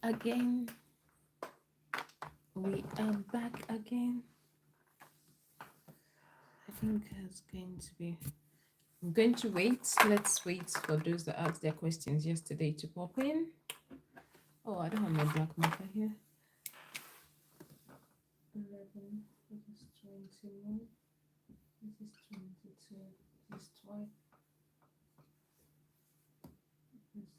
again. We are back again. I think it's going to be. I'm going to wait. Let's wait for those that asked their questions yesterday to pop in. Oh, I don't have my black marker here. 11. This is 21. This is 22. This is 12. This is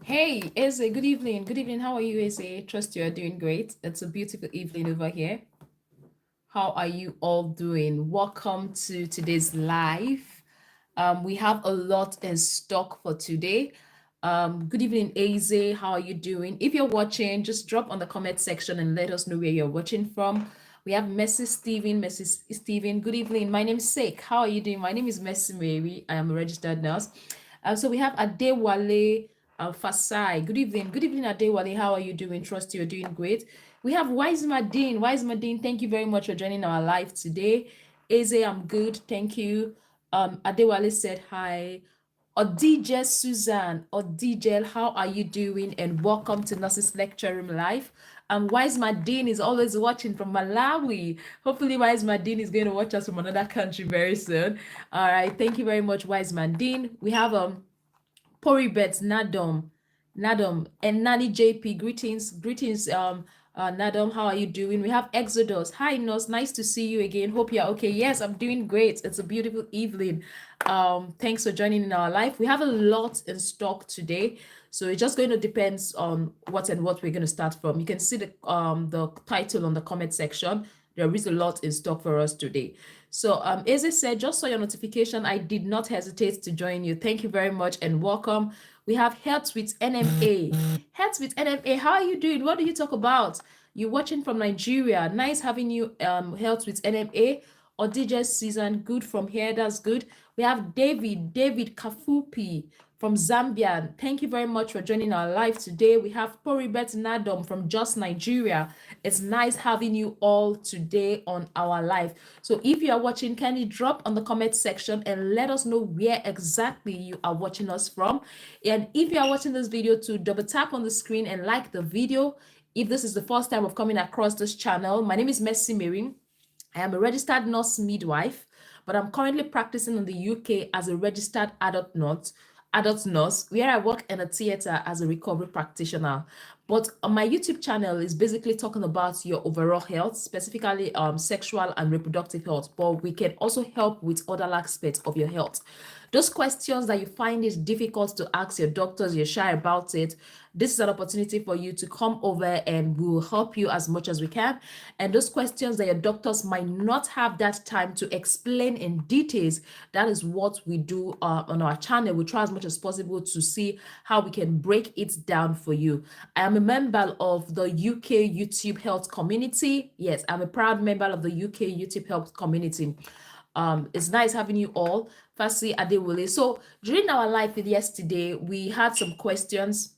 Hey, Eze, good evening. Good evening. How are you, Eze? Trust you are doing great. It's a beautiful evening over here. How are you all doing? Welcome to today's live. We have a lot in stock for today. Good evening, Eze. How are you doing? If you're watching, just drop on the comment section and let us know where you're watching from. We have Mrs. Steven. Good evening. My name is Sek. How are you doing? My name is Messi Mary. I am a registered nurse. So we have Adewale Fasai. Good evening. Good evening, Adewale. How are you doing? Trust you're doing great. We have Wise Madine. Wise Madine, thank you very much for joining our live today. Eze, I'm good. Thank you. Adewale said hi. Odije Susan, Odije, how are you doing? And welcome to Nurses Lecture Room Live. Wise Madine is always watching from Malawi. Hopefully, Wise Madine is going to watch us from another country very soon. All right, thank you very much, Wise Madine. We have Poribet Nadom, and Nani JP. Greetings, Nadom. How are you doing? We have Exodus. Hi, Nos. Nice to see you again. Hope you're okay. Yes, I'm doing great. It's a beautiful evening. Thanks for joining in our live. We have a lot in stock today, so it's just going to depend on what we're going to start from. You can see the title on the comment section. There is a lot in stock for us today. So as I said, just saw your notification. I did not hesitate to join you. Thank you very much and welcome. We have Health with NMA. Health with NMA, how are you doing? What do you talk about? You're watching from Nigeria. Nice having you, Health with NMA. Odija season, good from here. That's good. We have David Kafupi from Zambia. Thank you very much for joining our live today. We have Poribet Nadom from Jos, Nigeria. It's nice having you all today on our live. So if you are watching, can you drop on the comment section and let us know where exactly you are watching us from? And if you are watching this video, to double tap on the screen and like the video. If this is the first time of coming across this channel, my name is Messi Mary. I am a registered nurse midwife, but I'm currently practicing in the UK as a registered adult nurse, where I work in a theater as a recovery practitioner. But on my YouTube channel is basically talking about your overall health, specifically sexual and reproductive health, but we can also help with other aspects of your health. Those questions that you find it difficult to ask your doctors, you're shy about it, this is an opportunity for you to come over and we'll help you as much as we can. And those questions that your doctors might not have that time to explain in details, that is what we do on our channel. We try as much as possible to see how we can break it down for you. I am a member of the UK YouTube Health Community. Yes, I'm a proud member of the UK YouTube Health Community. It's nice having you all. Firstly, Adewale. So during our live with yesterday, we had some questions.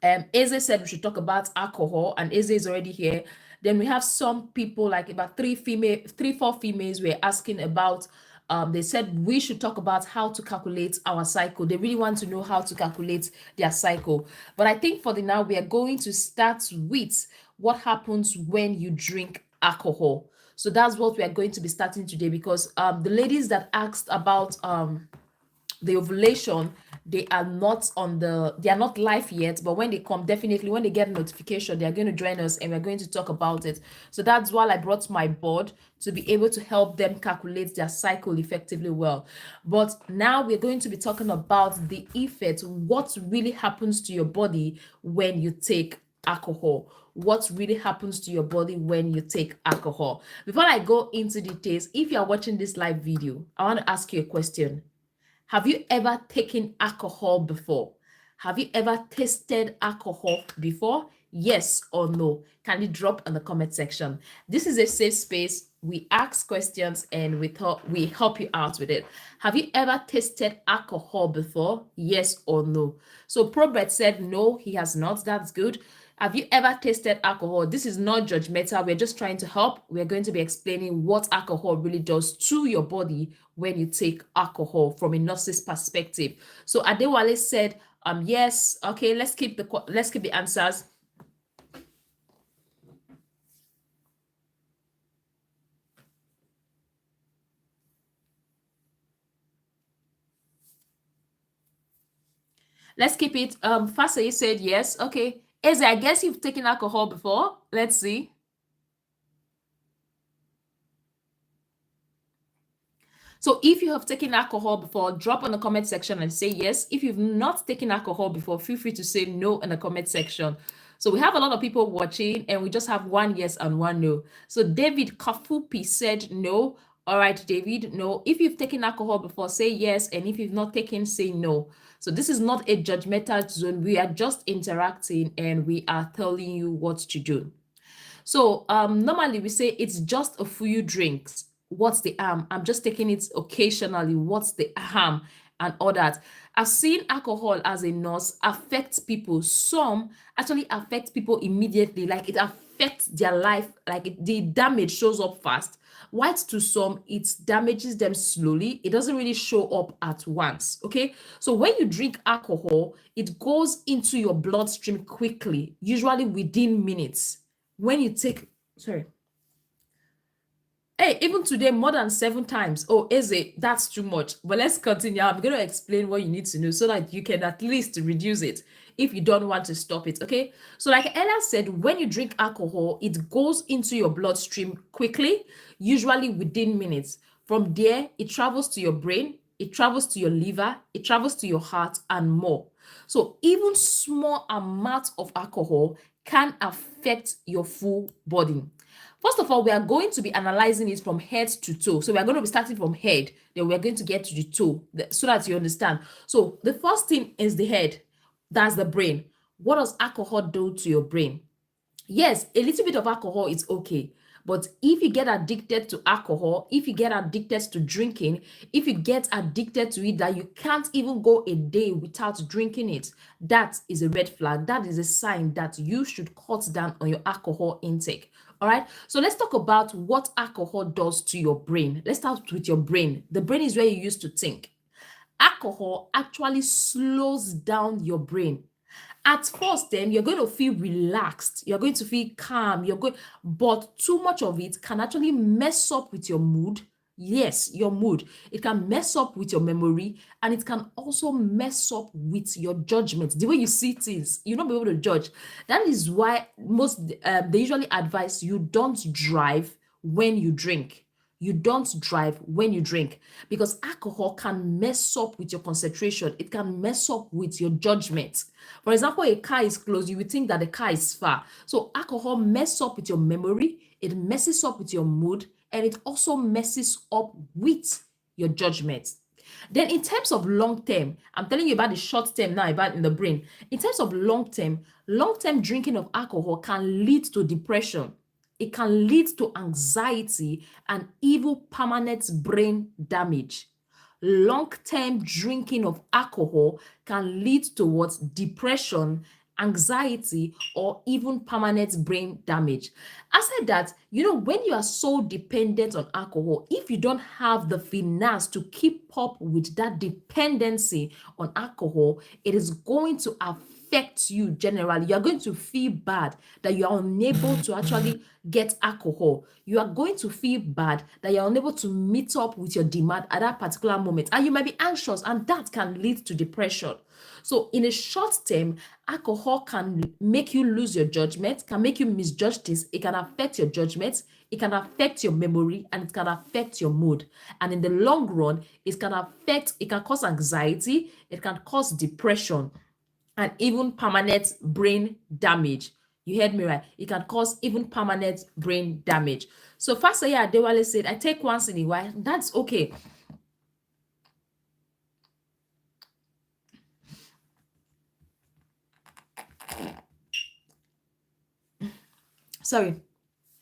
Eze said we should talk about alcohol, and Eze is already here. Then we have some people, like about 4 females were asking about, they said we should talk about how to calculate our cycle. They really want to know how to calculate their cycle. But I think for the now, we are going to start with what happens when you drink alcohol. So that's what we are going to be starting today, because the ladies that asked about the ovulation, they are not live yet, but when they come, definitely when they get a notification, they are going to join us and we're going to talk about it. So that's why I brought my board to be able to help them calculate their cycle effectively well. But now we're going to be talking about the effect, what really happens to your body when you take alcohol. What really happens to your body when you take alcohol. Before I go into details, if you are watching this live video, I want to ask you a question. Have you ever taken alcohol before? Have you ever tasted alcohol before? Yes or no? Can you drop in the comment section? This is a safe space. We ask questions and we help you out with it. Have you ever tasted alcohol before? Yes or no? So Probert said no, he has not. That's good. Have you ever tasted alcohol? This is not judgmental. We're just trying to help. We're going to be explaining what alcohol really does to your body when you take alcohol from a nurse's perspective. So Adewale said, yes. Okay, let's keep the answers. Let's keep it. Fasa said yes. Okay. Eze, I guess you've taken alcohol before. Let's see. So if you have taken alcohol before, drop in the comment section and say yes. If you've not taken alcohol before, feel free to say no in the comment section. So we have a lot of people watching and we just have one yes and one no. So David Kafupi said no. All right, David, no. If you've taken alcohol before, say yes. And if you've not taken, say no. So this is not a judgmental zone. We are just interacting and we are telling you what to do. So normally we say it's just a few drinks. What's the harm? I'm just taking it occasionally. What's the harm? And all that. I've seen alcohol as a nurse affect people. Some actually affect people immediately, like it affects their life, like the damage shows up fast. While to some, it damages them slowly. It doesn't really show up at once. Okay. So when you drink alcohol, it goes into your bloodstream quickly, usually within minutes. When you take, sorry, hey, even today, more than 7 times. Oh, Eze, that's too much. But let's continue. I'm going to explain what you need to know so that you can at least reduce it if you don't want to stop it. Okay. So, like Ella said, when you drink alcohol, it goes into your bloodstream quickly, usually within minutes. From there, it travels to your brain, it travels to your liver, it travels to your heart, and more. So, even small amounts of alcohol can affect your full body. First of all, we are going to be analyzing it from head to toe. So we are going to be starting from head, then we're going to get to the toe so that you understand. So the first thing is the head. That's the brain. What does alcohol do to your brain? Yes, a little bit of alcohol is okay. But if you get addicted to alcohol, if you get addicted to drinking, if you get addicted to it that you can't even go a day without drinking it, that is a red flag. That is a sign that you should cut down on your alcohol intake. All right. So let's talk about what alcohol does to your brain. Let's start with your brain. The brain is where you used to think. Alcohol actually slows down your brain. At first, then you're going to feel relaxed, you're going to feel calm, but too much of it can actually mess up with your mood. Yes, your mood. It can mess up with your memory, and it can also mess up with your judgment, the way you see things. You'll not be able to judge. That is why they usually advise you don't drive when you drink. You don't drive when you drink because alcohol can mess up with your concentration. It can mess up with your judgment. For example, a car is close, you would think that the car is far. So alcohol messes up with your memory, it messes up with your mood, and it also messes up with your judgment. Then in terms of long term, I'm telling you about the short term now, about in the brain. In terms of long term drinking of alcohol can lead to depression. It can lead to anxiety and even permanent brain damage. Long-term drinking of alcohol can lead towards depression, anxiety, or even permanent brain damage. I said that, when you are so dependent on alcohol, if you don't have the finance to keep up with that dependency on alcohol, it is going to affect you generally. You are going to feel bad that you are unable to actually get alcohol. You are going to feel bad that you're unable to meet up with your demand at that particular moment. And you might be anxious, and that can lead to depression. So in a short term, alcohol can make you lose your judgment, can make you misjudge things. It can affect your judgment, it can affect your memory, and it can affect your mood. And in the long run, it can cause anxiety, it can cause depression, and even permanent brain damage. You heard me right. It can cause even permanent brain damage. So Fasaya Adewale said, I take once in a while. That's okay. Sorry.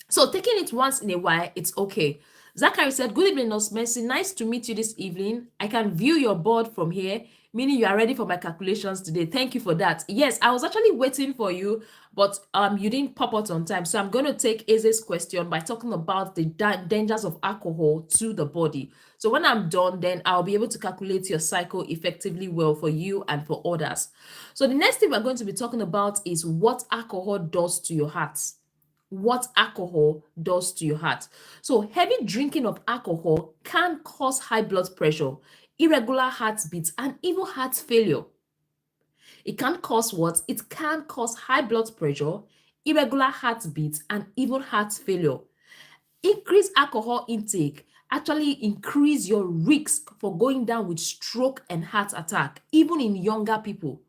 So taking it once in a while, it's okay. Zachary said, "Good evening, Nurse Mercy. Nice to meet you this evening. I can view your board from here, meaning you are ready for my calculations today. Thank you for that." Yes, I was actually waiting for you, but you didn't pop out on time. So I'm going to take Eze's question by talking about the dangers of alcohol to the body. So when I'm done, then I'll be able to calculate your cycle effectively well for you and for others. So the next thing we're going to be talking about is what alcohol does to your heart. What alcohol does to your heart. So heavy drinking of alcohol can cause high blood pressure, irregular heartbeats, and even heart failure. It can cause what? It can cause high blood pressure, irregular heartbeats, and even heart failure. Increased alcohol intake actually increase your risk for going down with stroke and heart attack, even in younger people.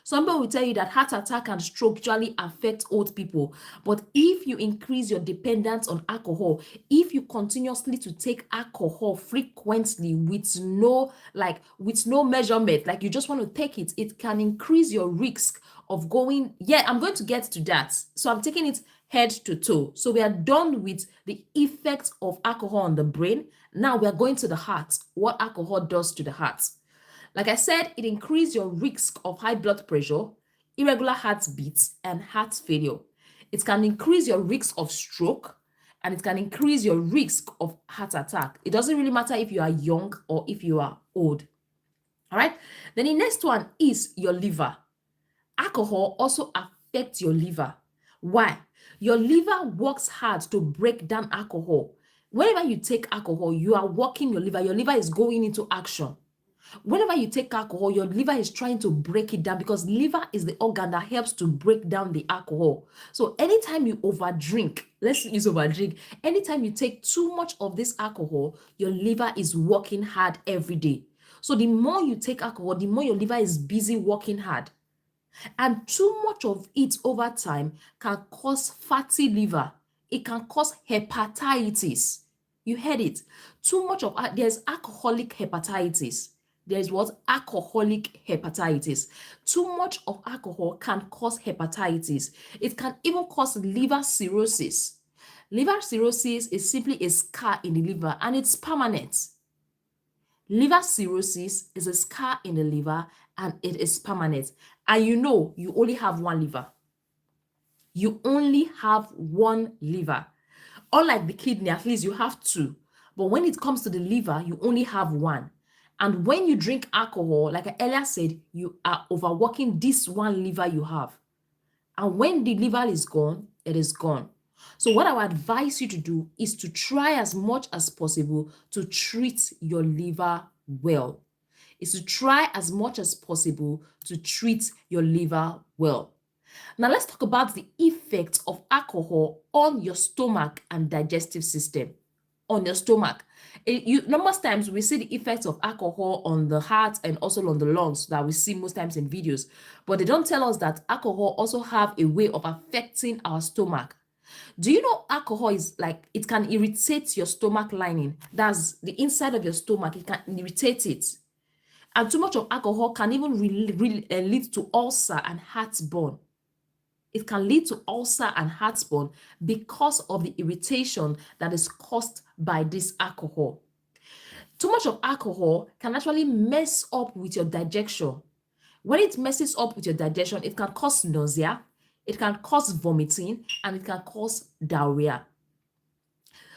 Somebody will tell you that heart attack and stroke usually affect old people. But if you increase your dependence on alcohol, if you continuously to take alcohol frequently with no measurement, like you just want to take it, it can increase your risk of going. Yeah, I'm going to get to that. So I'm taking it head to toe. So we are done with the effects of alcohol on the brain. Now we are going to the heart, what alcohol does to the heart. Like I said, it increases your risk of high blood pressure, irregular heartbeats, and heart failure. It can increase your risk of stroke, and it can increase your risk of heart attack. It doesn't really matter if you are young or if you are old. All right. Then the next one is your liver. Alcohol also affects your liver. Why? Your liver works hard to break down alcohol. Whenever you take alcohol, you are working your liver. Your liver is going into action. Whenever you take alcohol, your liver is trying to break it down because liver is the organ that helps to break down the alcohol. So anytime you overdrink, let's use overdrink, anytime you take too much of this alcohol, your liver is working hard every day. So the more you take alcohol, the more your liver is busy working hard. And too much of it over time can cause fatty liver. It can cause hepatitis. You heard it. Too much of there's alcoholic hepatitis. There's what? Alcoholic hepatitis. Too much of alcohol can cause hepatitis. It can even cause liver cirrhosis. Liver cirrhosis is simply a scar in the liver and it's permanent. Liver cirrhosis is a scar in the liver and it is permanent. And you know you only have one liver. You only have one liver. Unlike the kidney, at least you have two. But when it comes to the liver, you only have one. And when you drink alcohol, like I earlier said, you are overworking this one liver you have. And when the liver is gone, it is gone. So what I would advise you to do is to try as much as possible to treat your liver well. Is to try as much as possible to treat your liver well. Now let's talk about the effect of alcohol on your stomach and digestive system. On your stomach. Numerous times we see the effects of alcohol on the heart and also on the lungs that we see most times in videos, but they don't tell us that alcohol also have a way of affecting our stomach. Do you know alcohol is like it can irritate your stomach lining? That's the inside of your stomach. It can irritate it. And too much of alcohol can even lead to ulcer and heartburn. It can lead to ulcer and heartburn because of the irritation that is caused by this alcohol. Too much of alcohol can actually mess up with your digestion. When it messes up with your digestion, it can cause nausea, it can cause vomiting, and it can cause diarrhea.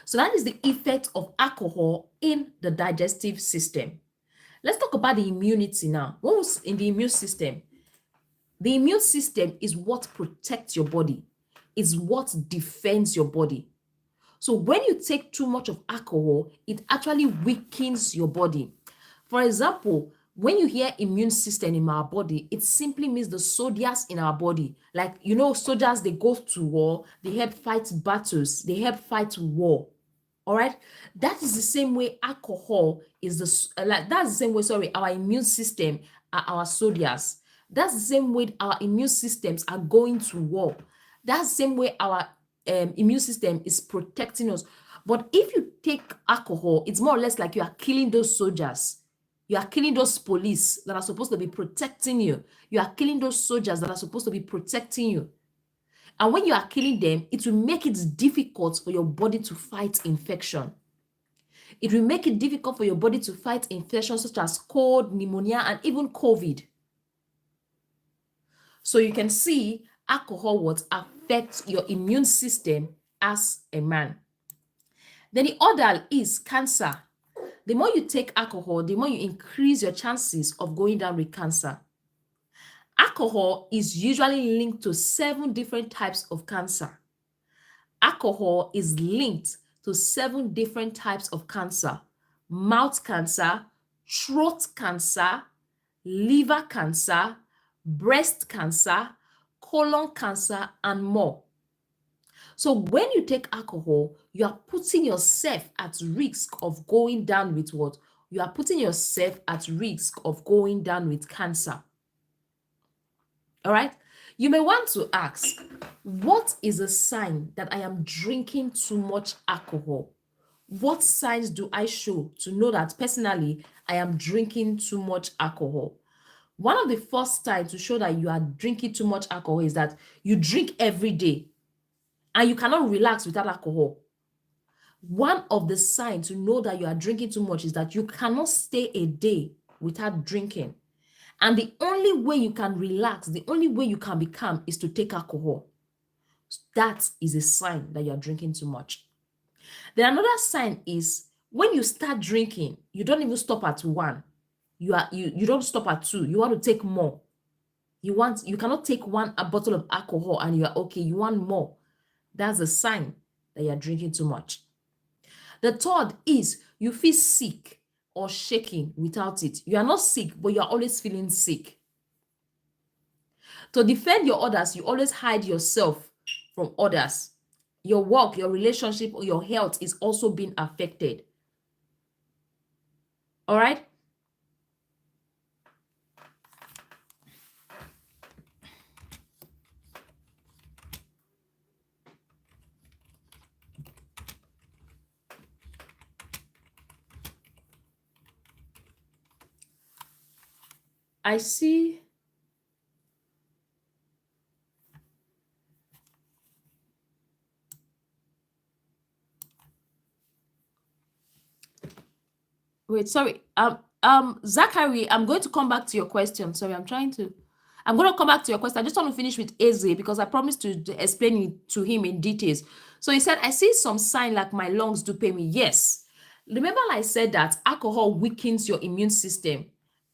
So that is the effect of alcohol in the digestive system. Let's talk about the immunity now. What was in the immune system? The immune system is what protects your body, is what defends your body. So when you take too much of alcohol, it actually weakens your body. For example, when you hear immune system in our body, it simply means the soldiers in our body. Like, you know, soldiers, they go to war, they help fight battles, they help fight war. All right. That is the same way alcohol is that's the same way, sorry, our immune system are our soldiers. That's the same way our immune systems are going to war. That's the same way our immune system is protecting us. But if you take alcohol, it's more or less like you are killing those soldiers. You are killing those police that are supposed to be protecting you. You are killing those soldiers that are supposed to be protecting you. And when you are killing them, it will make it difficult for your body to fight infection. It will make it difficult for your body to fight infections such as cold, pneumonia, and even COVID. So you can see alcohol would affect your immune system as a man. Then the other is cancer. The more you take alcohol, the more you increase your chances of going down with cancer. Alcohol is usually linked to 7 different types of cancer. Alcohol is linked to 7 different types of cancer: mouth cancer, throat cancer, liver cancer, breast cancer, colon cancer, and more. So when you take alcohol, you are putting yourself at risk of going down with what? You are putting yourself at risk of going down with cancer. All right? You may want to ask, what is a sign that I am drinking too much alcohol? What signs do I show to know that personally I am drinking too much alcohol? One of the first signs to show that you are drinking too much alcohol is that you drink every day and you cannot relax without alcohol. One of the signs to know that you are drinking too much is that you cannot stay a day without drinking. And the only way you can relax, the only way you can be calm is to take alcohol. That is a sign that you are drinking too much. Then another sign is when you start drinking, you don't even stop at 1. You don't stop at 2. You want to take more. You cannot take a bottle of alcohol and you are okay. You want more. That's a sign that you are drinking too much. The third is you feel sick or shaking without it. You are not sick, but you are always feeling sick. To defend your others, you always hide yourself from others. Your work, your relationship, or your health is also being affected. All right? I see. Wait, sorry. Zachary, I'm going to come back to your question. Sorry, I'm going to come back to your question. I just want to finish with Eze because I promised to explain it to him in details. So he said, I see some sign like my lungs do pay me. Yes. Remember I said that alcohol weakens your immune system.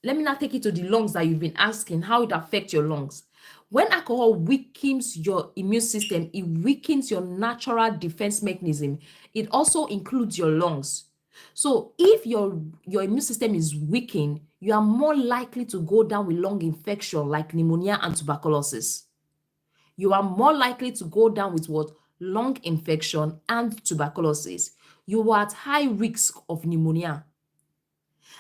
Let me now take it to the lungs that you've been asking, how it affects your lungs. When alcohol weakens your immune system, it weakens your natural defense mechanism. It also includes your lungs. So if your immune system is weakened, you are more likely to go down with lung infection like pneumonia and tuberculosis. You are more likely to go down with what? Lung infection and tuberculosis. You are at high risk of pneumonia.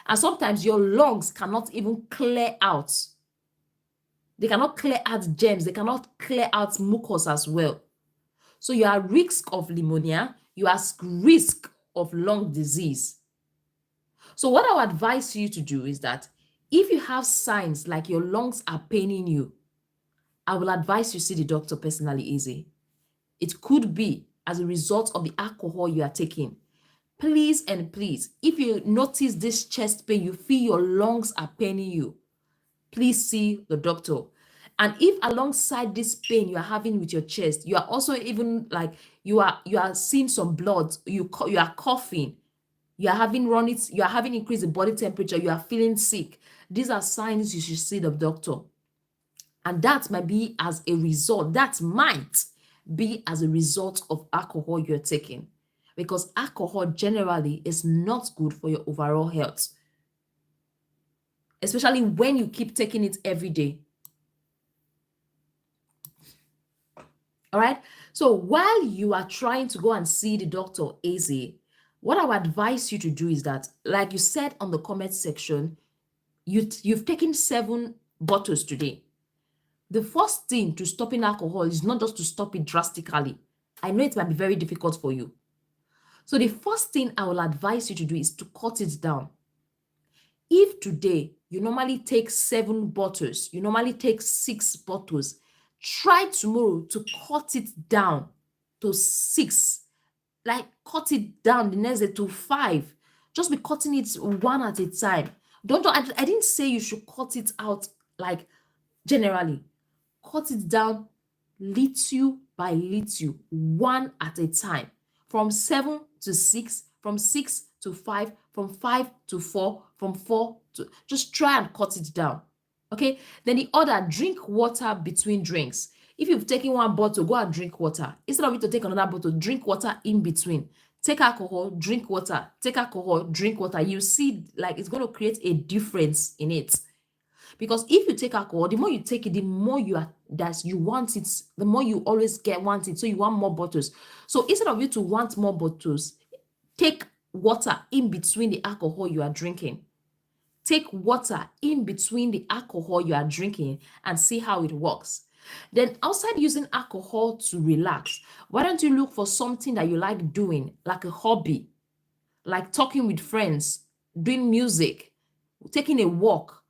And sometimes your lungs cannot even clear out. They cannot clear out germs. They cannot clear out mucus as well. So you are at risk of pneumonia. You are at risk of lung disease. So what I would advise you to do is that if you have signs like your lungs are paining you, I will advise you see the doctor personally easy. It could be as a result of the alcohol you are taking. Please and please, if you notice this chest pain, you feel your lungs are paining you, please see the doctor. And if alongside this pain you are having with your chest, you are also even like you are seeing some blood, you are coughing, you are having increase in body temperature, you are feeling sick. These are signs you should see the doctor. And that might be as a result of alcohol you're taking, because alcohol generally is not good for your overall health, especially when you keep taking it every day. All right. So while you are trying to go and see the doctor, easy, what I would advise you to do is that, like you said on the comment section, you've taken 7 bottles today. The first thing to stopping alcohol is not just to stop it drastically. I know it might be very difficult for you. So the first thing I will advise you to do is to cut it down. If today you normally take 7 bottles, you normally take 6 bottles, Try tomorrow to cut it down to 6. Like cut it down the next day to 5. Just be cutting it one at a time. I didn't say you should cut it out like generally. Cut it down little by little, one at a time. From 7 to 6, from 6 to 5, from 5 to 4, from 4 to, just try and cut it down. Okay, then the other, drink water between drinks. If you've taken one bottle, go and drink water. Instead of you to take another bottle, drink water in between. Take alcohol, drink water. Take alcohol, drink water. You see, like it's going to create a difference in it. Because if you take alcohol, the more you take it, the more you want it, the more you always want it. So you want more bottles. So instead of you to want more bottles, take water in between the alcohol you are drinking. Take water in between the alcohol you are drinking and see how it works. Then outside using alcohol to relax, why don't you look for something that you like doing, like a hobby, like talking with friends, doing music, taking a walk.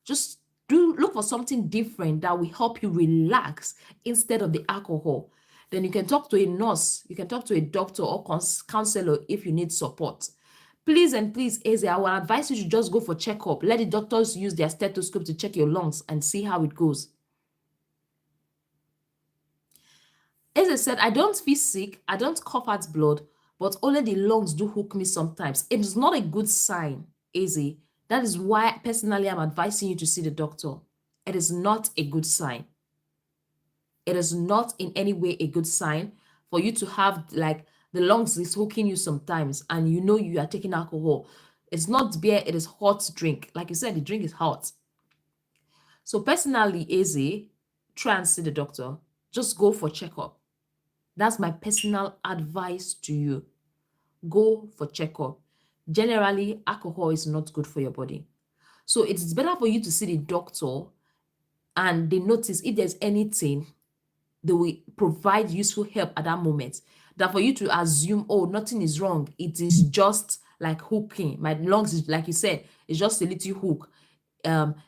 Just look for something different that will help you relax instead of the alcohol. Then you can talk to a nurse, you can talk to a doctor or counselor if you need support. Please and please, Eze, I will advise you to just go for checkup. Let the doctors use their stethoscope to check your lungs and see how it goes. Eze said, I don't feel sick, I don't cough out blood, but only the lungs do hook me sometimes. It is not a good sign, Eze. That is why personally I'm advising you to see the doctor. It is not a good sign. It is not in any way a good sign for you to have like the lungs is hooking you sometimes and you know you are taking alcohol. It's not beer, it is hot drink. Like you said, the drink is hot. So personally, Eze, try and see the doctor. Just go for checkup. That's my personal advice to you. Go for checkup. Generally, alcohol is not good for your body. So it is better for you to see the doctor and they notice if there's anything, they will provide useful help at that moment. Than for you to assume, oh, nothing is wrong. It is just like hooking. My lungs is, like you said, it's just a little hook.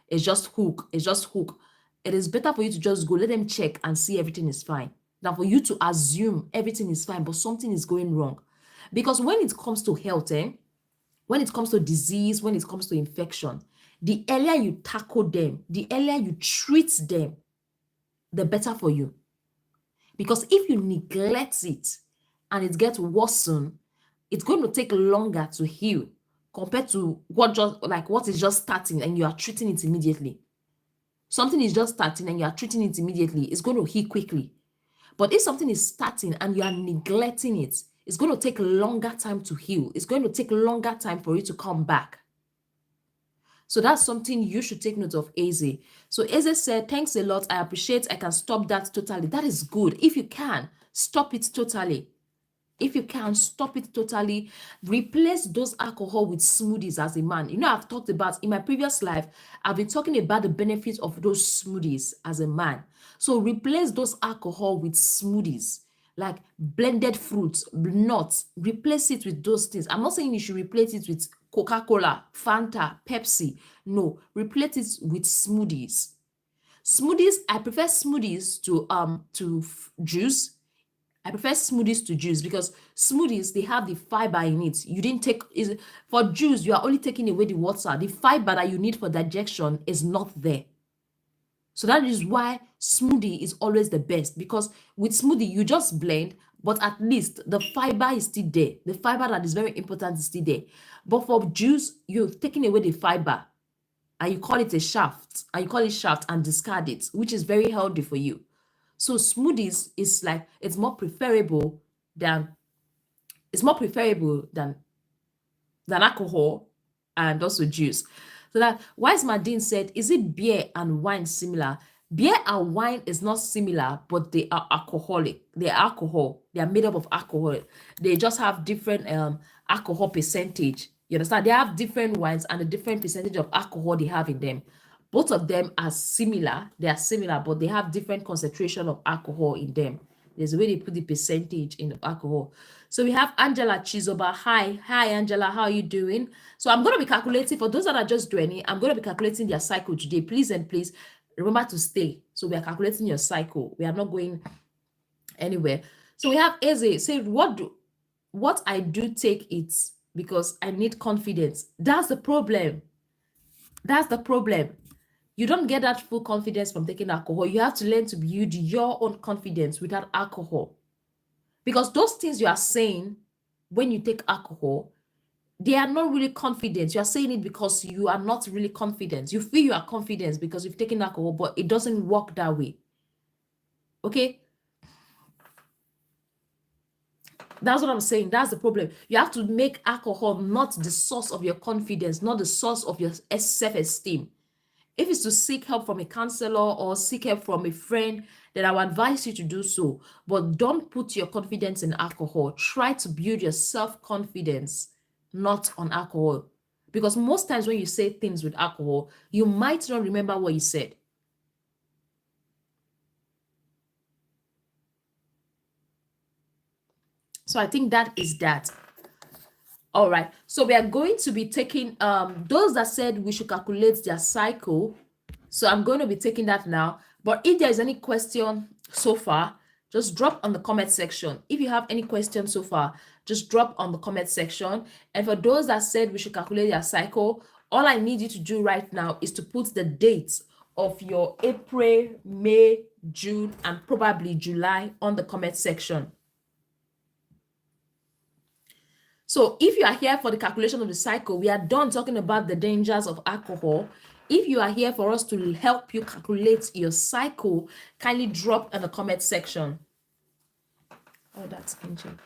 It's just hook. It's just hook. It is better for you to just go, let them check and see everything is fine. Than for you to assume everything is fine, but something is going wrong. Because when it comes to health, when it comes to disease, when it comes to infection, the earlier you tackle them, the earlier you treat them, the better for you. Because if you neglect it and it gets worsened, it's going to take longer to heal compared to what is just starting and you are treating it immediately. Something is just starting and you are treating it immediately, it's going to heal quickly. But if something is starting and you are neglecting it, it's going to take longer time to heal. It's going to take longer time for you to come back. So that's something you should take note of, Eze. So Eze said, thanks a lot. I appreciate I can stop that totally. That is good. If you can, stop it totally. If you can, stop it totally. Replace those alcohol with smoothies as a man. You know, I've talked about, in my previous life, I've been talking about the benefits of those smoothies as a man. So replace those alcohol with smoothies, like blended fruits, nuts. Replace it with those things. I'm not saying you should replace it with Coca-Cola, Fanta, Pepsi. No, replace it with smoothies. Smoothies, I prefer smoothies to juice. I prefer smoothies to juice because smoothies, they have the fiber in it. You didn't take, for juice, you are only taking away the water. The fiber that you need for digestion is not there. So that is why smoothie is always the best, because with smoothie, you just blend, but at least the fiber is still there. The fiber that is very important is still there. But for juice, you've taken away the fiber and you call it a shaft, and you call it shaft and discard it, which is very healthy for you. So smoothies is like, it's more preferable than alcohol and also juice. So that Wise Madin said, is it beer and wine similar? Beer and wine is not similar, but they are alcoholic. They are alcohol. They are made up of alcohol. They just have different alcohol percentage. You understand? They have different wines and a different percentage of alcohol they have in them. Both of them are similar. They are similar, but they have different concentration of alcohol in them. There's a way they put the percentage in the alcohol. So we have Angela Chisoba. Hi, Angela. How are you doing? So I'm going to be calculating, for those that are just joining, I'm going to be calculating their cycle today. Please and please, Remember to stay. So we are calculating your cycle. We are not going anywhere. So we have Eze say, what I do take it because I need confidence. That's the problem. That's the problem. You don't get that full confidence from taking alcohol. You have to learn to build your own confidence without alcohol. Because those things you are saying when you take alcohol, they are not really confident. You are saying it because you are not really confident. You feel you are confident because you've taken alcohol, but it doesn't work that way. Okay? That's what I'm saying. That's the problem. You have to make alcohol not the source of your confidence, not the source of your self-esteem. If it's to seek help from a counselor or seek help from a friend, then I would advise you to do so. But don't put your confidence in alcohol. Try to build your self-confidence, not on alcohol. Because most times when you say things with alcohol, you might not remember what you said. So I think that is that. All right. So we are going to be taking those that said we should calculate their cycle. So I'm going to be taking that now. But if there is any question so far, just drop on the comment section. If you have any questions so far, just drop on the comment section. And for those that said we should calculate their cycle, all I need you to do right now is to put the dates of your April, May, June, and probably July on the comment section. So if you are here for the calculation of the cycle, we are done talking about the dangers of alcohol. If you are here for us to help you calculate your cycle, kindly drop in the comment section. Oh, that's engine.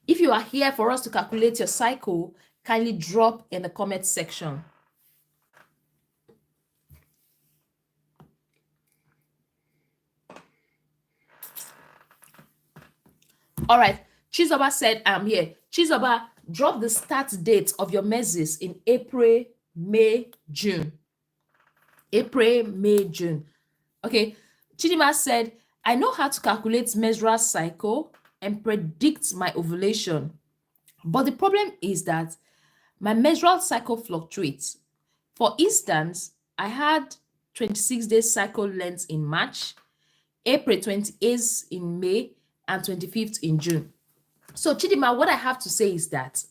If you are here for us to calculate your cycle, kindly drop in the comment section. All right. Chisoba said, I'm here. Chisoba, drop the start date of your menses in April, May, June. April, May, June. Okay. Chidima said, I know how to calculate menstrual cycle and predict my ovulation. But the problem is that my menstrual cycle fluctuates. For instance, I had 26 days cycle length in March, April 28th in May, and 25th in June. So Chidima, what I have to say is that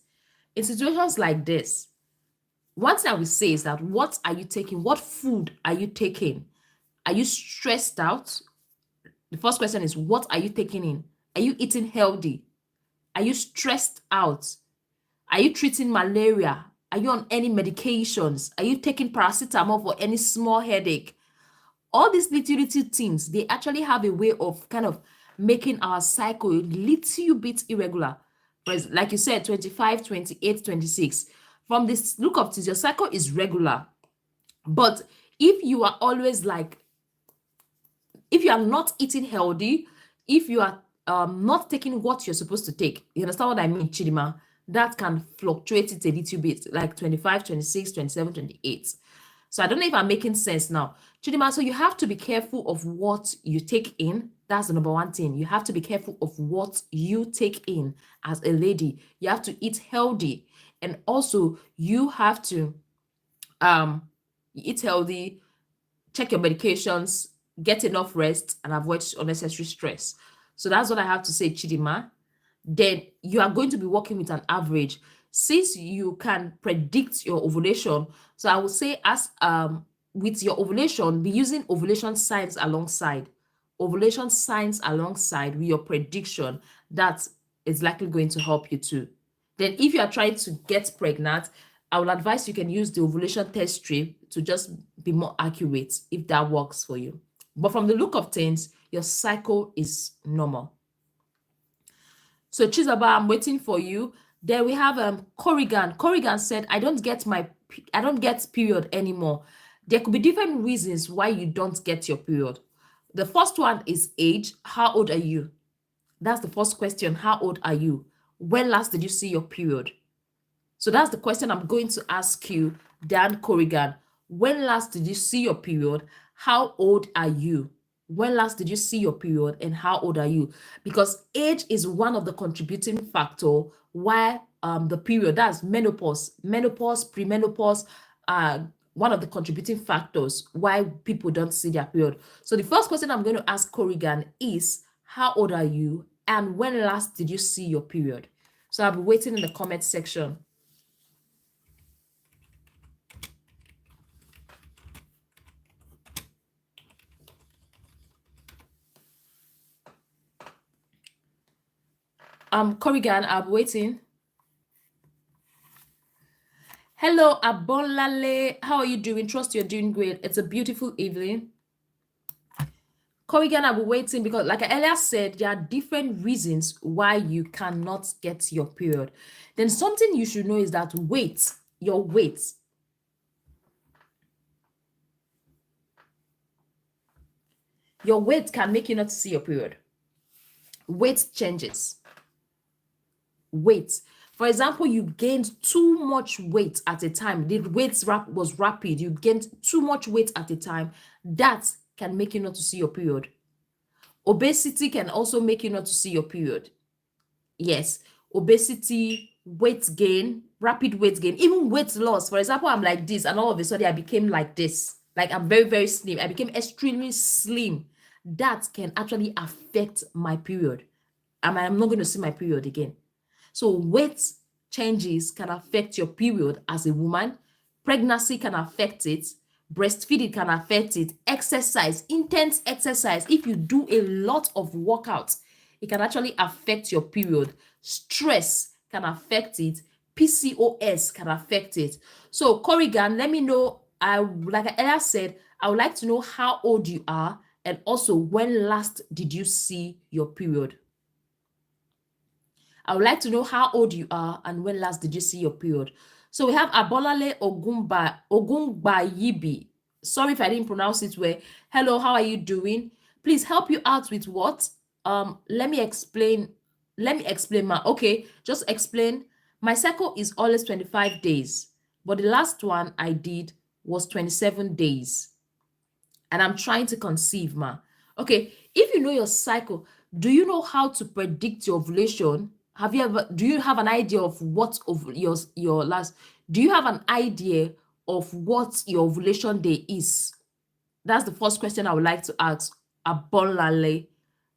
in situations like this, one thing I will say is that what are you taking? What food are you taking? Are you stressed out? The first question is, what are you taking in? Are you eating healthy? Are you stressed out? Are you treating malaria? Are you on any medications? Are you taking paracetamol for any small headache? All these little things, they actually have a way of kind of making our cycle a little bit irregular. Like you said, 25, 28, 26. From this look of things, your cycle is regular. But if you are always like, if you are not eating healthy, if you are not taking what you're supposed to take, you understand what I mean, Chidima? That can fluctuate it a little bit, like 25, 26, 27, 28. So I don't know if I'm making sense now. Chidima, so you have to be careful of what you take in. That's the number one thing. You have to be careful of what you take in as a lady. You have to eat healthy. And also you have to eat healthy, check your medications, get enough rest, and avoid unnecessary stress. So that's what I have to say, Chidima. Then you are going to be working with an average. Since you can predict your ovulation, so I would say as with your ovulation, be using ovulation signs alongside. Ovulation signs alongside with your prediction. That is likely going to help you too. Then if you are trying to get pregnant, I would advise you can use the ovulation test strip to just be more accurate if that works for you. But from the look of things, your cycle is normal. So Chisoba, I'm waiting for you. Then we have Corrigan. Corrigan said, I don't get period anymore. There could be different reasons why you don't get your period. The first one is age. How old are you? That's the first question. How old are you? When last did you see your period? So that's the question I'm going to ask you, Dan Corrigan. When last did you see your period? How old are you? When last did you see your period and how old are you? Because age is one of the contributing factor why the period, that's menopause, premenopause, one of the contributing factors why people don't see their period. So the first question I'm going to ask Corrigan is, how old are you and when last did you see your period? So I'll be waiting in the comment section. Corrigan, I'll be waiting. Hello, Abonlale. How are you doing? Trust you're doing great. It's a beautiful evening. Corrigan, I'll be waiting because, like I earlier said, there are different reasons why you cannot get your period. Then something you should know is that your weight can make you not see your period. Weight changes. Weight. For example, you gained too much weight at a time. The weight was rapid. You gained too much weight at a time. That can make you not to see your period. Obesity can also make you not to see your period. Yes, obesity, weight gain, rapid weight gain, even weight loss. For example, I'm like this, and all of a sudden I became like this. Like I'm very, very slim. I became extremely slim. That can actually affect my period. I'm not going to see my period again. So weight changes can affect your period as a woman. Pregnancy can affect it. Breastfeeding can affect it. Exercise, intense exercise. If you do a lot of workouts, it can actually affect your period. Stress can affect it. PCOS can affect it. So Corrigan, let me know. Like I earlier said, I would like to know how old you are and also when last did you see your period. I would like to know how old you are and when last did you see your period. So we have Abolale Ogungbayibi. Sorry if I didn't pronounce it well. Hello, how are you doing? Please help you out with what? Let me explain. Ma. Okay, just explain. My cycle is always 25 days, but the last one I did was 27 days. And I'm trying to conceive, ma. Okay, if you know your cycle, do you know how to predict your ovulation? Do you have an idea of what of your last, do you have an idea of what your ovulation day is? That's the first question I would like to ask Abolale.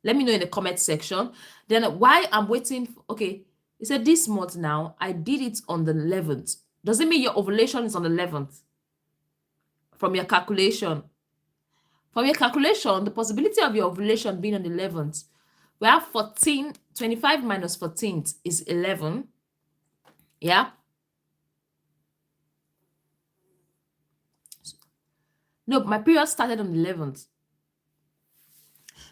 Let me know in the comment section. Then why I'm waiting, okay, it said this month now, I did it on the 11th. Does it mean your ovulation is on the 11th? From your calculation. From your calculation, the possibility of your ovulation being on the 11th, we have 25 minus 14th is 11. Yeah. No, my period started on the 11th.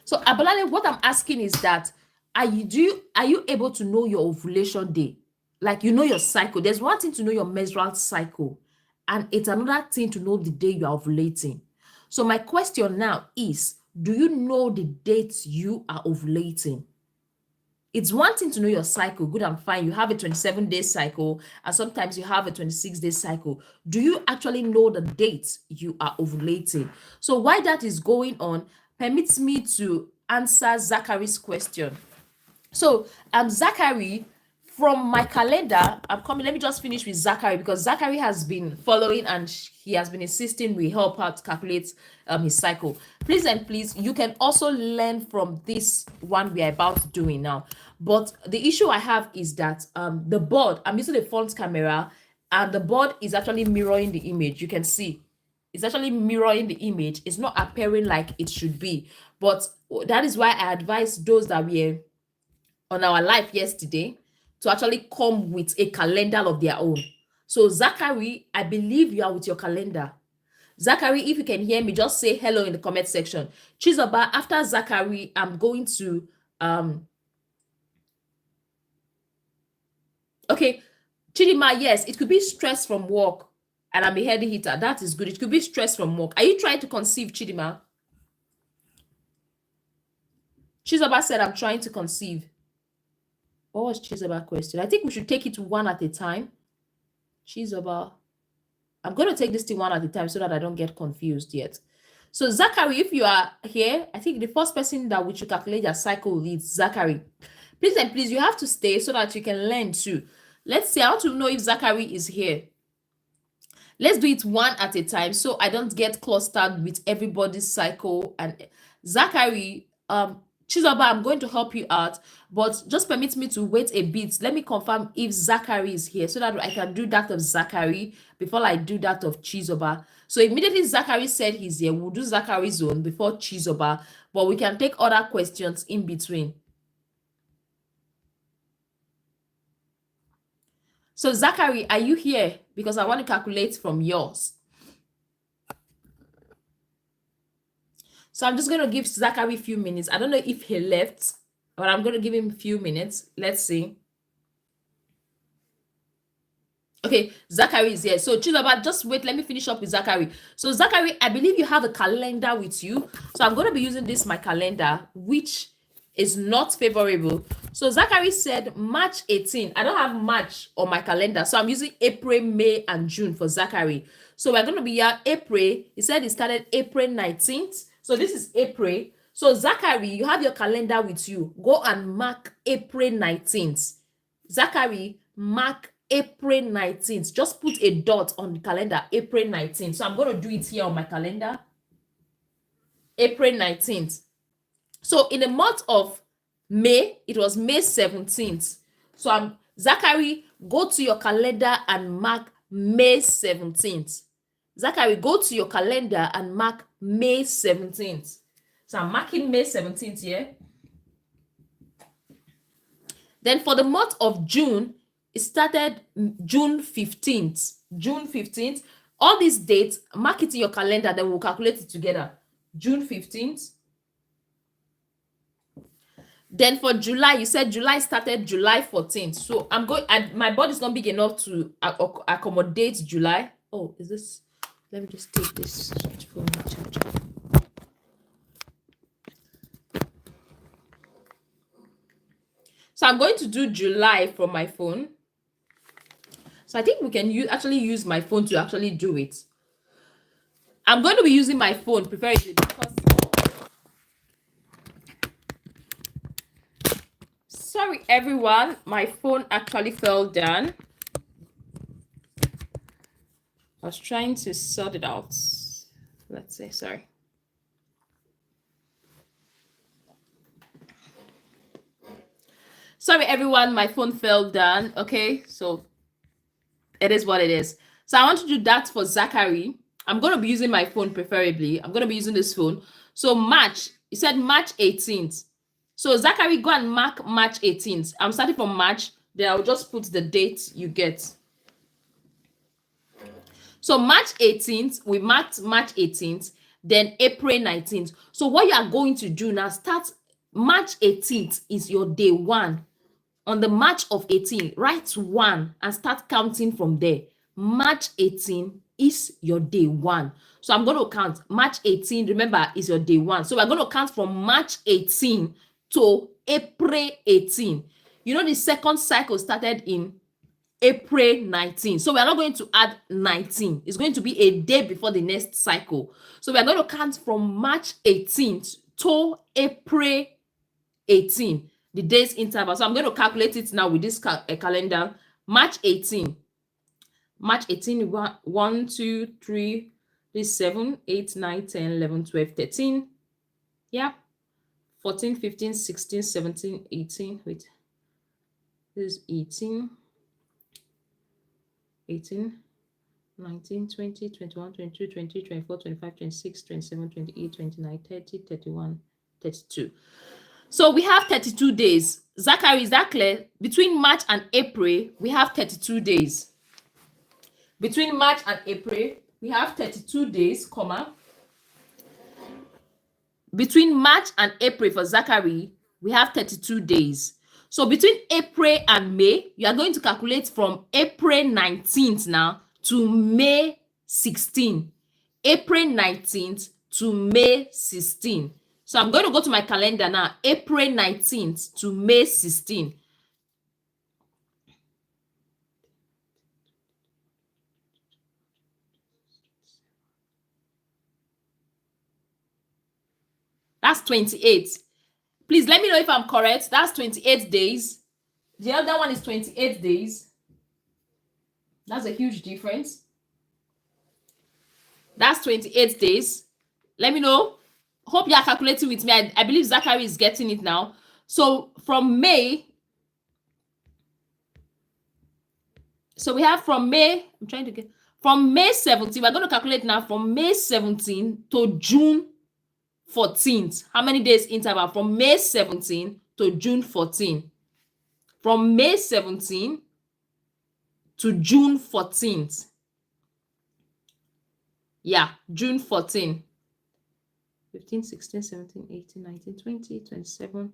So Abolale, what I'm asking is that, are you able to know your ovulation day? Like you know your cycle. There's one thing to know your menstrual cycle, and it's another thing to know the day you are ovulating. So my question now is, do you know the dates you are ovulating? It's one thing to know your cycle, good and fine. You have a 27-day cycle, and sometimes you have a 26-day cycle. Do you actually know the dates you are ovulating? So while that is going on, permits me to answer Zachary's question. So, Zachary, from my calendar, I'm coming. Let me just finish with Zachary because Zachary has been following and he has been insisting we help out calculate his cycle. Please and please, you can also learn from this one we are about to doing now. But the issue I have is that the board, I'm using the front camera, and the board is actually mirroring the image. You can see it's actually mirroring the image. It's not appearing like it should be. But that is why I advise those that were on our live yesterday to actually come with a calendar of their own. So Zachary, I believe you are with your calendar. Zachary, if you can hear me, just say hello in the comment section. Chisoba, after Zachary, I'm going to okay, Chidima, yes, it could be stress from work and I'm a heavy hitter. That is good. It could be stress from work. Are you trying to conceive, Chidima? Chisoba said, I'm trying to conceive. What was Chisoba's question? I think we should take it one at a time. Chisoba. I'm going to take this thing one at a time so that I don't get confused yet. So Zachary, if you are here, I think the first person that we should calculate your cycle with is Zachary. Please and please, you have to stay so that you can learn too. Let's see. I want to know if Zachary is here. Let's do it one at a time so I don't get clustered with everybody's cycle. And Zachary, Chisoba, I'm going to help you out, but just permit me to wait a bit. Let me confirm if Zachary is here so that I can do that of Zachary before I do that of Chisoba. So immediately Zachary said he's here, we'll do Zachary's own before Chisoba, but we can take other questions in between. So Zachary, are you here? Because I want to calculate from yours. So I'm just going to give Zachary a few minutes. I don't know if he left, but I'm going to give him a few minutes. Let's see. Okay, Zachary is here. So Chisoba, just wait. Let me finish up with Zachary. So Zachary, I believe you have a calendar with you. So I'm going to be using this, my calendar, which is not favorable. So Zachary said March 18. I don't have March on my calendar. So I'm using April, May, and June for Zachary. So we're going to be here April. He said it started April 19th. So this is April. So Zachary, you have your calendar with you. Go and mark April 19th. Zachary, mark April 19th. Just put a dot on the calendar, April 19th. So I'm going to do it here on my calendar. April 19th. So in the month of May, it was May 17th. So Zachary, go to your calendar and mark May 17th. Zachary, go to your calendar and mark May 17th. So I'm marking May 17th here. Then for the month of June, it started June 15th. June 15th. All these dates, mark it in your calendar, then we'll calculate it together. June 15th. Then for July, you said July started July 14th. So I'm going, and my body's not big enough to accommodate July. Oh, is this? Let me just take this phone charger. So I'm going to do July from my phone. So I think we can actually use my phone to actually do it. I'm going to be using my phone preferably because... Sorry, everyone. My phone actually fell down. I was trying to sort it out. Let's see. Sorry. Sorry, everyone. My phone fell down. Okay, so it is what it is. So I want to do that for Zachary. I'm going to be using my phone preferably. I'm going to be using this phone. So March, you said March 18th. So Zachary, go and mark March 18th. I'm starting from March. Then I'll just put the date you get. So March 18th, we marked March 18th, then April 19th. So what you are going to do now, start March 18th is your day one. On the March of 18, write 1 and start counting from there. March 18 is your day one. So I'm going to count. March 18, remember, is your day one. So we're going to count from March 18 to April 18. You know, the second cycle started in April 19. So we're not going to add 19. It's going to be a day before the next cycle. So we're going to count from March 18th to April 18. The days interval. So I'm going to calculate it now with this calendar. March 18. March 18, 1, 2, 3, 7, 8, 9, 10, 11, 12, 13. Yeah. 14, 15, 16, 17, 18. Wait. This is 18. 18, 19, 20, 21, 22, 23, 24, 25, 26, 27, 28, 29, 30, 31, 32. So we have 32 days. Zachary, is that clear? Between March and April, we have 32 days. Between March and April, we have 32 days, comma. Between March and April for Zachary, we have 32 days. So between April and May, you are going to calculate from April 19th now to May 16. April 19th to May 16. So I'm going to go to my calendar now, April 19th to May 16. That's 28. Please let me know if I'm correct. That's 28 days. The other one is 28 days. That's a huge difference. That's 28 days. Let me know. Hope you are calculating with me. I believe Zachary is getting it now. So from May, so we have from May, I'm trying to get, from May 17, we're going to calculate now from May 17 to June 14th. How many days interval? From May 17 to June 14. From May 17 to June 14th. Yeah, June 14. 15, 16, 17, 18, 19, 20, 27,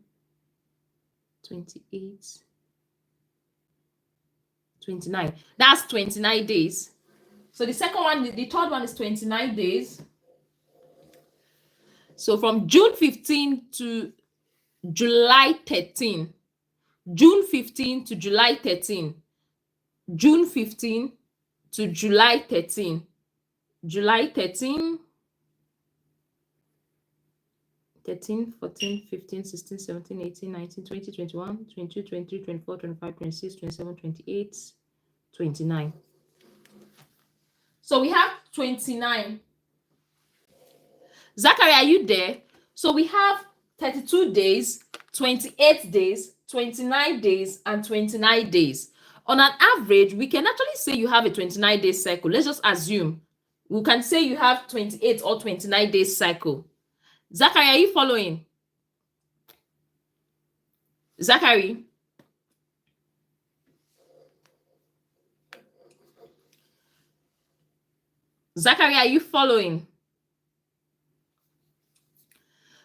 28, 29. That's 29 days. So the second one, the third one is 29 days. So from June 15 to July 13. June 15 to July 13. June 15 to July 13. July 13. 13, 14, 15, 16, 17, 18, 19, 20, 21, 22, 23, 24, 25, 26, 27, 28, 29. So we have 29. Zachary, are you there? So we have 32 days, 28 days, 29 days, and 29 days. On an average, we can actually say you have a 29-day cycle. Let's just assume. We can say you have 28 or 29 days cycle. Zachary, are you following? Zachary? Zachary, are you following?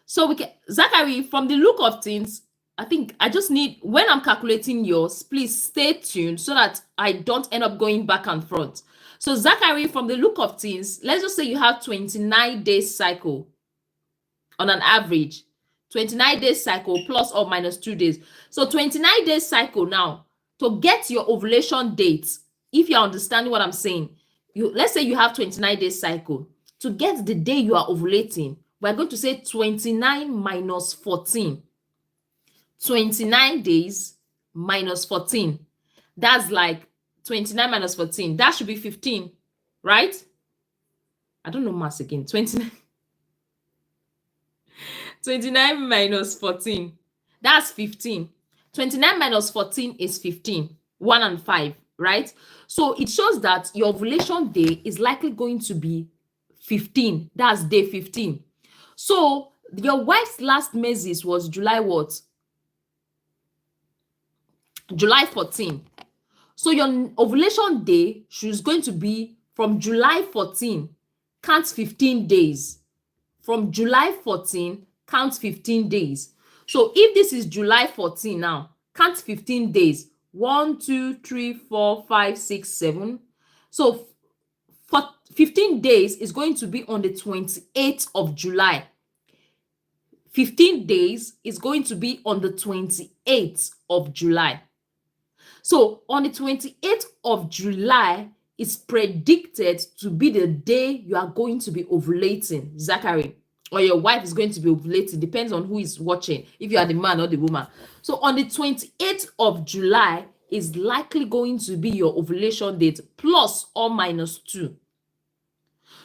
So we can, Zachary, from the look of things, I think I just need, when I'm calculating yours, please stay tuned so that I don't end up going back and forth. So Zachary, from the look of things, let's just say you have 29 days cycle on an average. 29 days cycle plus or minus 2 days. So 29 days cycle now, to get your ovulation date, if you're understanding what I'm saying, let's say you have 29 days cycle. To get the day you are ovulating, we're going to say 29 minus 14. 29 days minus 14. That's like 29 minus 14. That should be 15, right? I don't know maths again. 29 minus 14. That's 15. 29 minus 14 is 15. 1 and 5, right? So it shows that your ovulation day is likely going to be 15. That's day 15. So your wife's last menses was July what? July 14. So your ovulation day is going to be from July 14, count 15 days. From July 14, count 15 days. So if this is July 14 now, count 15 days. 1, 2, 3, 4, 5, 6, 7. So for 15 days is going to be on the 28th of July. 15 days is going to be on the 28th of July. So on the 28th of July is predicted to be the day you are going to be ovulating, Zachary, or your wife is going to be ovulating, depends on who is watching, if you are the man or the woman. So on the 28th of July is likely going to be your ovulation date, plus or minus 2.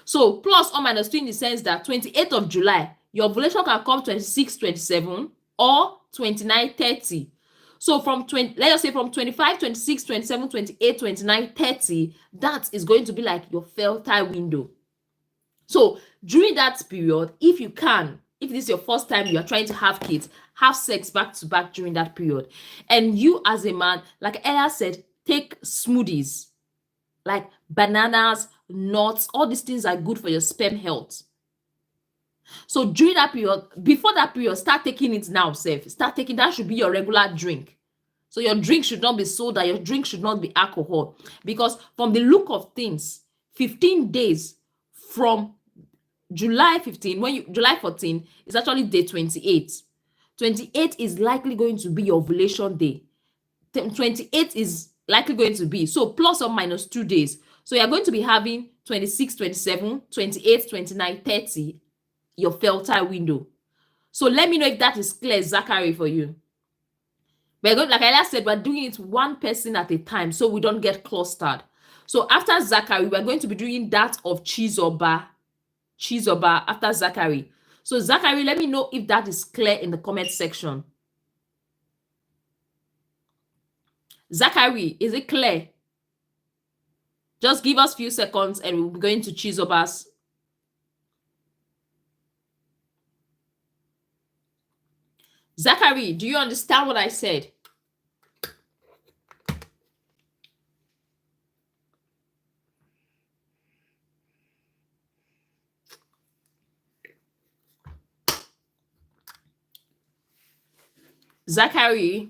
So plus or minus 2 in the sense that 28th of July, your ovulation can come 26, 27 or 29, 30. So from let's just say from 25, 26, 27, 28, 29, 30, that is going to be like your fertile window. So during that period, if you can, if this is your first time you are trying to have kids, have sex back to back during that period. And you as a man, like Ella said, take smoothies like bananas, nuts, all these things are good for your sperm health. So during that period, before that period, start taking it now, start taking, that should be your regular drink. So your drink should not be soda, your drink should not be alcohol. Because from the look of things, 15 days from July 15, July 14 is actually day 28. 28 is likely going to be your ovulation day. 28 is likely going to be, so plus or minus 2 days. So you're going to be having 26, 27, 28, 29, 30, your fertile window. So let me know if that is clear, Zachary, for you. We're going, like I said, we're doing it one person at a time so we don't get clustered. So after Zachary, we're going to be doing that of Chisoba Chisoba after Zachary. So Zachary, let me know if that is clear in the comment section. Zachary, is it clear? Just give us a few seconds and we'll be going to Chisoba's. Zachary, do you understand what I said? Zachary,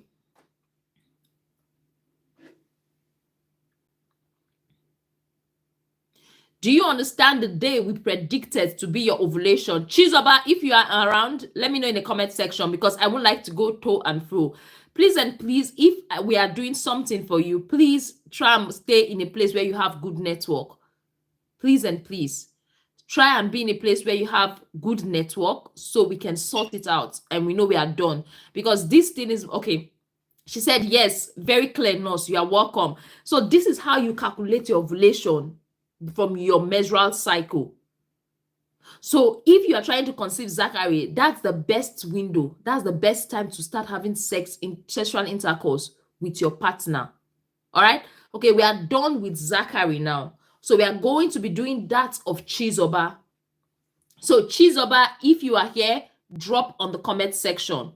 do you understand the day we predicted to be your ovulation? Chisoba, if you are around, let me know in the comment section because I would like to go to and fro. Please and please, if we are doing something for you, please try and stay in a place where you have good network. Please and please, try and be in a place where you have good network so we can sort it out and we know we are done. Because this thing is, okay, she said, yes, very clear, nurse, you are welcome. So this is how you calculate your ovulation from your menstrual cycle. So if you are trying to conceive, Zachary, that's the best window. That's the best time to start having sexual intercourse with your partner. All right. Okay, we are done with Zachary now. So we are going to be doing that of Chisoba. So Chisoba, if you are here, drop on the comment section.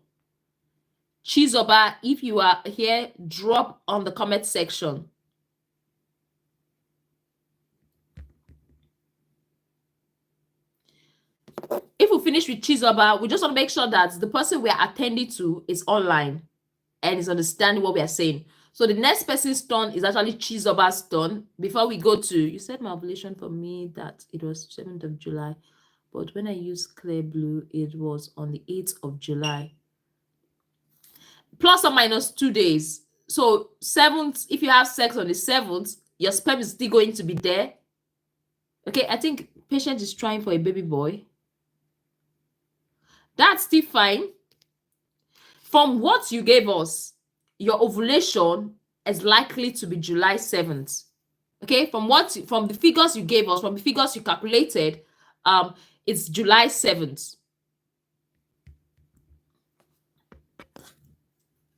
Chisoba, if you are here, drop on the comment section. If we finish with Chisoba, we just want to make sure that the person we are attending to is online and is understanding what we are saying. So the next person's turn is actually Chisoba's turn. Before we go to, you said my ovulation for me that it was 7th of July, but when I used clear blue, it was on the 8th of July. Plus or minus 2 days. So 7th, if you have sex on the 7th, your sperm is still going to be there. Okay, I think patient is trying for a baby boy. That's still fine. From what you gave us, your ovulation is likely to be July 7th. Okay, from the figures you gave us, from the figures you calculated, it's July 7th.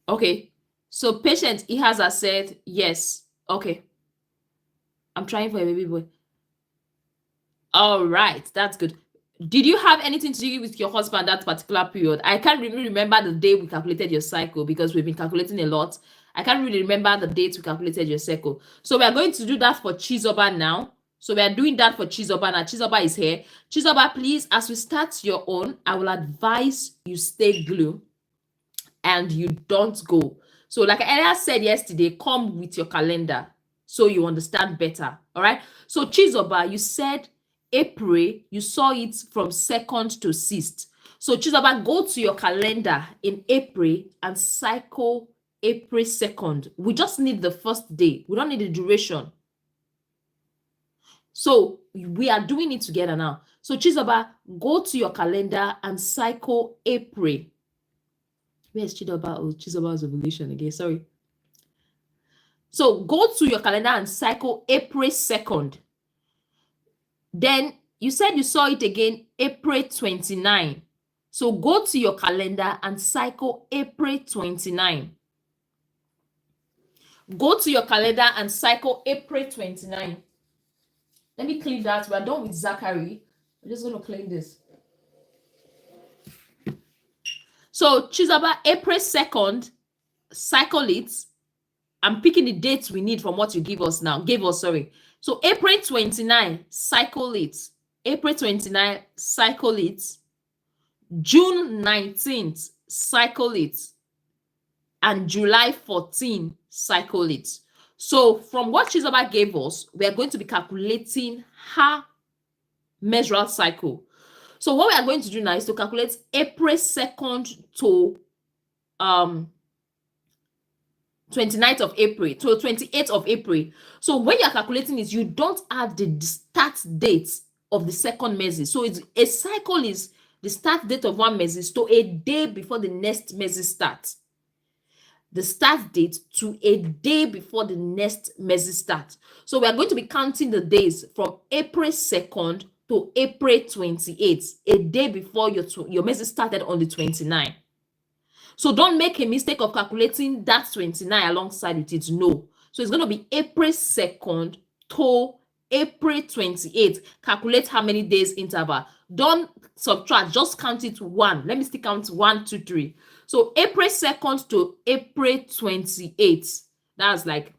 Okay, so patient, he has said yes. Okay, I'm trying for a baby boy. All right, that's good. Did you have anything to do with your husband that particular period? I can't really remember the day we calculated your cycle because we've been calculating a lot. I can't really remember the date we calculated your cycle. So we are going to do that for Chisoba now. So we are doing that for Chisoba now. Chisoba is here. Chisoba, please, as we start your own, I will advise you stay glue and you don't go. So like I said yesterday, come with your calendar so you understand better. All right. So Chisoba, you said April, you saw it from 2nd to 6th. So Chisoba, go to your calendar in April and cycle April 2nd. We just need the first day. We don't need the duration. So we are doing it together now. So Chisoba, go to your calendar and cycle April. Where's Chisoba? Oh, Chisoba's ovulation again. Sorry. So go to your calendar and cycle April 2nd. Then you said you saw it again April 29. So go to your calendar and cycle April 29. Go to your calendar and cycle April 29. Let me clean that. We're done with Zachary. I'm just going to clean this. So Chisoba, April 2nd, cycle it. I'm picking the dates we need from what you gave us now. Sorry. So April 29, cycle it. April 29, cycle it. June 19th, cycle it. And July 14, cycle it. So from what Chisoba gave us, we are going to be calculating her menstrual cycle. So what we are going to do now is to calculate April 2nd to 29th of April to 28th of April. So when you're calculating it, you don't add the start date of the second menses. So it's a cycle is the start date of one menses to a day before the next menses starts. The start date to a day before the next menses start. So we are going to be counting the days from April 2nd to April 28, a day before your message started on the 29th. So don't make a mistake of calculating that 29 alongside with it. No. So it's going to be April 2nd to April 28th. Calculate how many days interval. Don't subtract, just count it one. Let me still count 1, 2, 3. So April 2nd to April 28th. That's like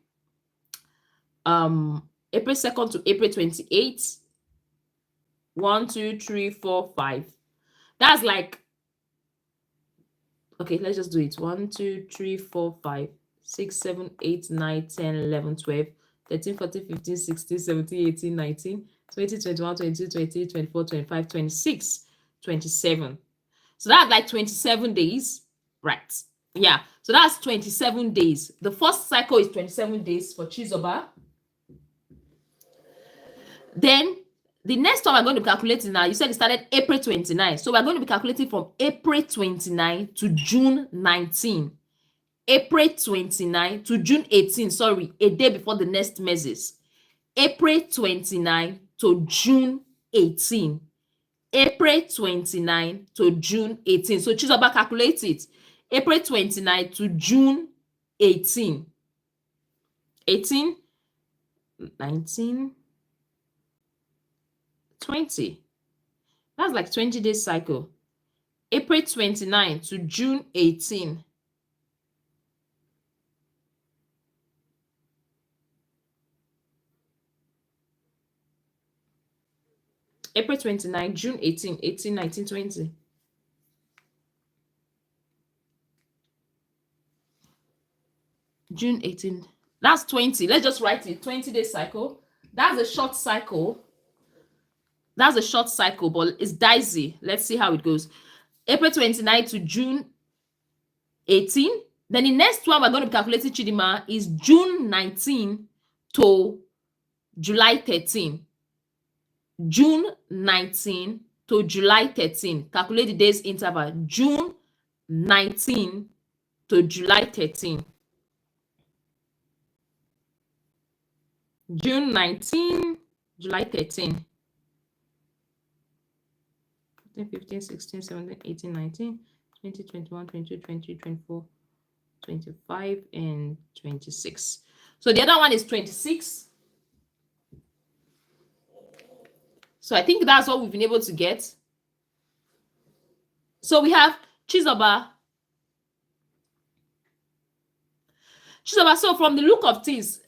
April 2nd to April 28th. 1, 2, 3, 4, 5. That's like, okay, let's just do it. 1, 2, 3, 4, 5, 6, 7, 8, 9, 10, 11, 12, 13, 14, 15, 16, 17, 18, 19, 20, 21, 22, 23, 24, 25, 26, 27. So that's like 27 days, right? Yeah, so that's 27 days. The first cycle is 27 days for Chisoba. Then the next one we're going to be calculating now, you said it started April 29. So we're going to be calculating from April 29 to June 19. April 29 to June 18, sorry, a day before the next message. April 29 to June 18. April 29 to June 18. So choose about calculate it. April 29 to June 18. 18, 19, 20. That's like 20 days cycle. April 29 to June 18. April 29, June 18, 18, 19, 20. June 18. That's 20. Let's just write it. 20-day cycle. That's a short cycle. That's a short cycle, but it's dicey. Let's see how it goes. April 29 to June 18. Then the next one we're going to be calculating, Chidima, is June 19 to July 13. June 19 to July 13. Calculate the days interval. June 19 to July 13. June 19, July 13. 15, 16, 17, 18, 19, 20, 21, 22, 23, 24, 25, and 26. So the other one is 26. So I think that's what we've been able to get. So we have Chisoba. Chisoba, so from the look of things,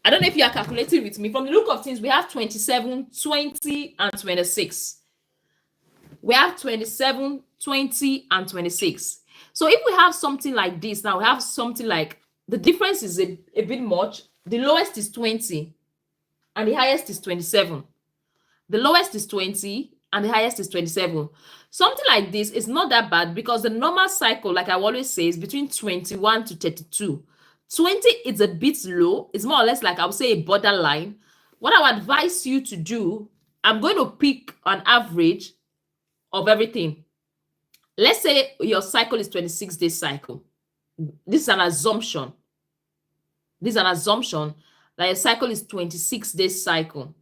I don't know if you are calculating with me. From the look of things, we have 27, 20, and 26. We have 27, 20, and 26. So if we have something like this, now we have something like, the difference is a bit much. The lowest is 20, and the highest is 27. The lowest is 20, and the highest is 27. Something like this is not that bad because the normal cycle, like I always say, is between 21 to 32. 20 is a bit low. It's more or less like I would say a borderline. What I would advise you to do, I'm going to pick an average of everything. Let's say your cycle is 26-day cycle. This is an assumption. This is an assumption that your cycle is 26-day cycle.